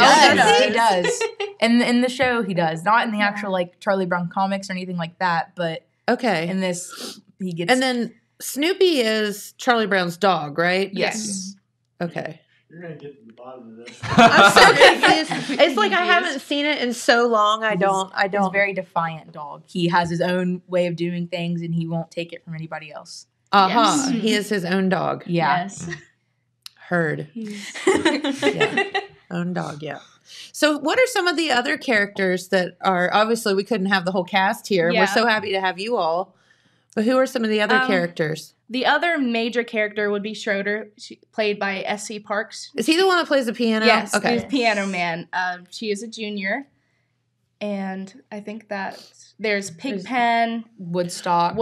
In the show, he does. Not in the actual like Charlie Brown comics or anything like that, but in this, he gets. And then Snoopy is Charlie Brown's dog, right? Yes. Okay. You're gonna get to the bottom of this. I'm so confused. It's like I haven't seen it in so long. I don't. He's a very defiant dog. He has his own way of doing things, and he won't take it from anybody else. Yes. He is his own dog. Yeah. Yes. Heard. Yeah. Own dog, yeah. So what are some of the other characters that are, obviously we couldn't have the whole cast here. Yeah. We're so happy to have you all. But who are some of the other characters? The other major character would be Schroeder, played by S.C. Parks. Is he the one that plays the piano? Yes, Okay. he's Piano Man. She is a junior. And I think that there's Pigpen. Woodstock.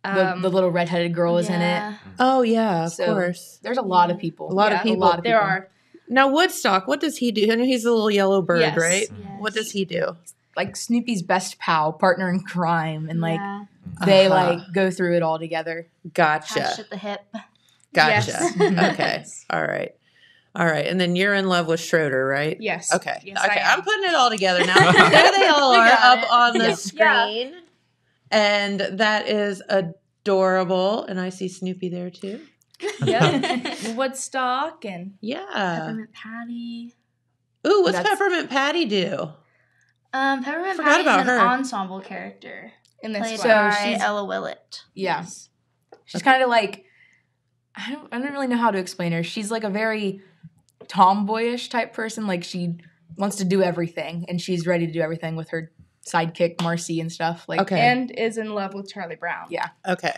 The little redheaded girl is in it. Oh, yeah, of So, course. There's a lot of people. A lot of people. There are. Now, Woodstock, what does he do? I know he's a little yellow bird, Yes. right? Yes. What does he do? Like Snoopy's best pal, partner in crime, and like they like go through it all together. Gotcha. Attached at the hip. Gotcha. Yes. Okay. All right. And then you're in love with Schroeder, right? Yes. Okay. Yes, okay. I am. I'm putting it all together now. There they all are up on the screen. And that is adorable. And I see Snoopy there too. Yep. Woodstock and Peppermint Patty. Ooh, what's Peppermint Patty do? Peppermint Forgot Patty about is an her. ensemble character in this played So by she's- Ella Willett. Yeah. She's kind of like I don't really know how to explain her. She's like a very tomboyish type person. Like she wants to do everything, and she's ready to do everything with her sidekick Marcy and stuff. Like and is in love with Charlie Brown. Yeah. Okay.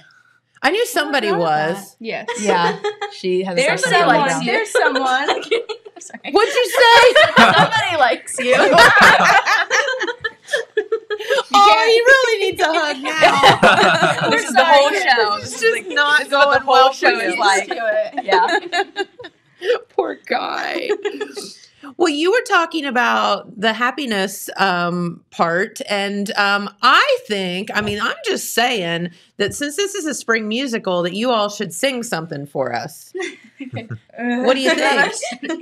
I knew somebody was. Yes. Yeah. She has. There's a crush on Charlie someone. Brown. There's someone. Sorry. What'd you say? Somebody likes you. he really needs a hug now. This is the whole show. It's just not going well for you. Like, yeah. Poor guy. Well, you were talking about the happiness part, and I'm just saying that since this is a spring musical, that you all should sing something for us. What do you think?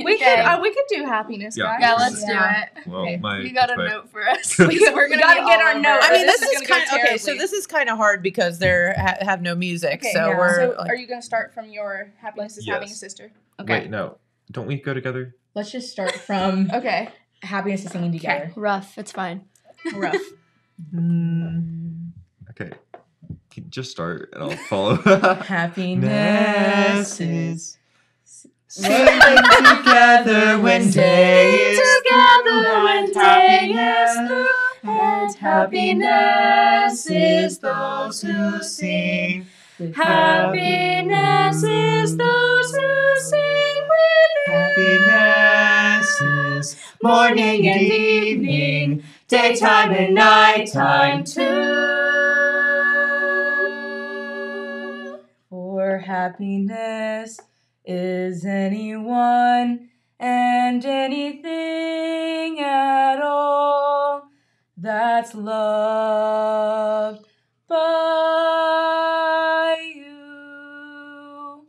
We could do happiness, guys. Yeah, let's do it. Well, okay. You got a note for us. We're gonna get our note. I mean, this is kind of okay. So this is kind of hard because they have no music. Okay, so yeah. we're. Are you gonna start from your happiness is having a sister? Okay. Wait, no. Don't we go together? Let's just start from happiness is singing together. Okay. Rough. It's fine. Rough. Okay. Just start and I'll follow. Happiness is singing together when day is through, and happiness is those who sing. Happiness is those who sing with happiness is morning and evening, daytime and nighttime too. For happiness is anyone and anything at all that's loved by you.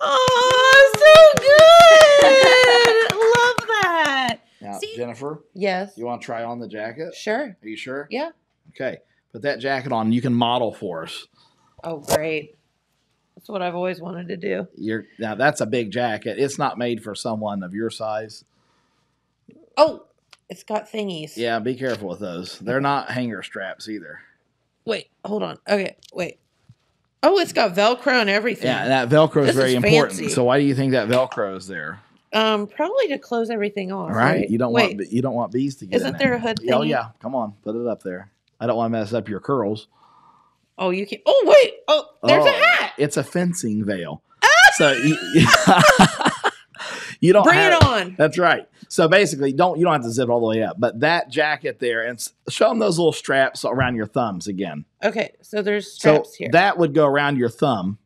Oh, so good! Love that. Now, Jennifer? Yes? You want to try on the jacket? Sure. Are you sure? Yeah. Okay. Put that jacket on. You can model for us. Oh, great. That's what I've always wanted to do. Now, that's a big jacket. It's not made for someone of your size. Oh, it's got thingies. Yeah, be careful with those. They're not hanger straps either. Wait, hold on. Okay, wait. Oh, it's got Velcro and everything. Yeah, that Velcro is very important. Fancy. So why do you think that Velcro is there? Probably to close everything off. Right. You don't want bees to get Isn't in there a hood Oh thingy? yeah. Come on, put it up there. I don't want to mess up your curls. Oh, you can. Oh, wait. Oh, there's a hat. It's a fencing veil. So you don't Bring have, it on. That's right. So basically, you don't have to zip it all the way up, but that jacket there, and show them those little straps around your thumbs again. Okay, so there's straps So here. that would go around your thumb,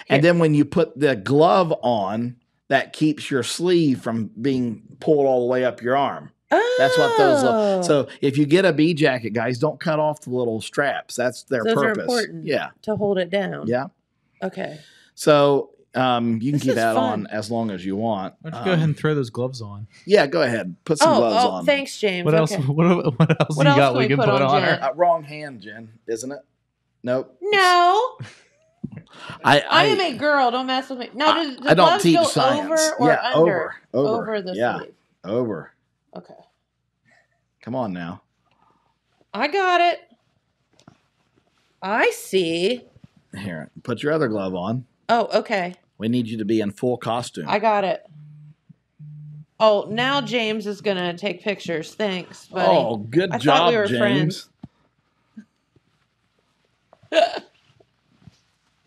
and then when you put the glove on, that keeps your sleeve from being pulled all the way up your arm. That's what those look. So if you get a bee jacket, guys, don't cut off the little straps. That's their Those purpose. are important. Yeah. To hold it down. Yeah. Okay. So you can This keep is that fun. on as long as you want. Why don't you go ahead and throw those gloves on? Yeah, go ahead. Put some gloves on. Thanks, James. What else? Okay. What else What you else got? can We we can put put on on Jen? her. Wrong hand, Jen, isn't it? Nope. No. I am I a girl. Don't mess with me. Now, does the I don't gloves teach go science. over or Yeah, under? over the yeah, sleeve. over. Okay. Come on now. I got it. I see. Here, put your other glove on. Oh, okay. We need you to be in full costume. I got it. Oh, now James is going to take pictures. Thanks, buddy. Oh, good I job, thought we were James. friends.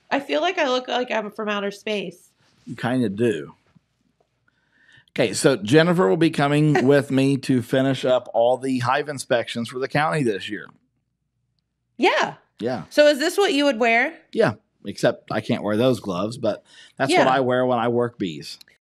I feel like I look like I'm from outer space. You kind of do. Okay, so Jennifer will be coming with me to finish up all the hive inspections for the county this year. Yeah. Yeah. So is this what you would wear? Yeah. Except I can't wear those gloves, but that's Yeah. what I wear when I work bees.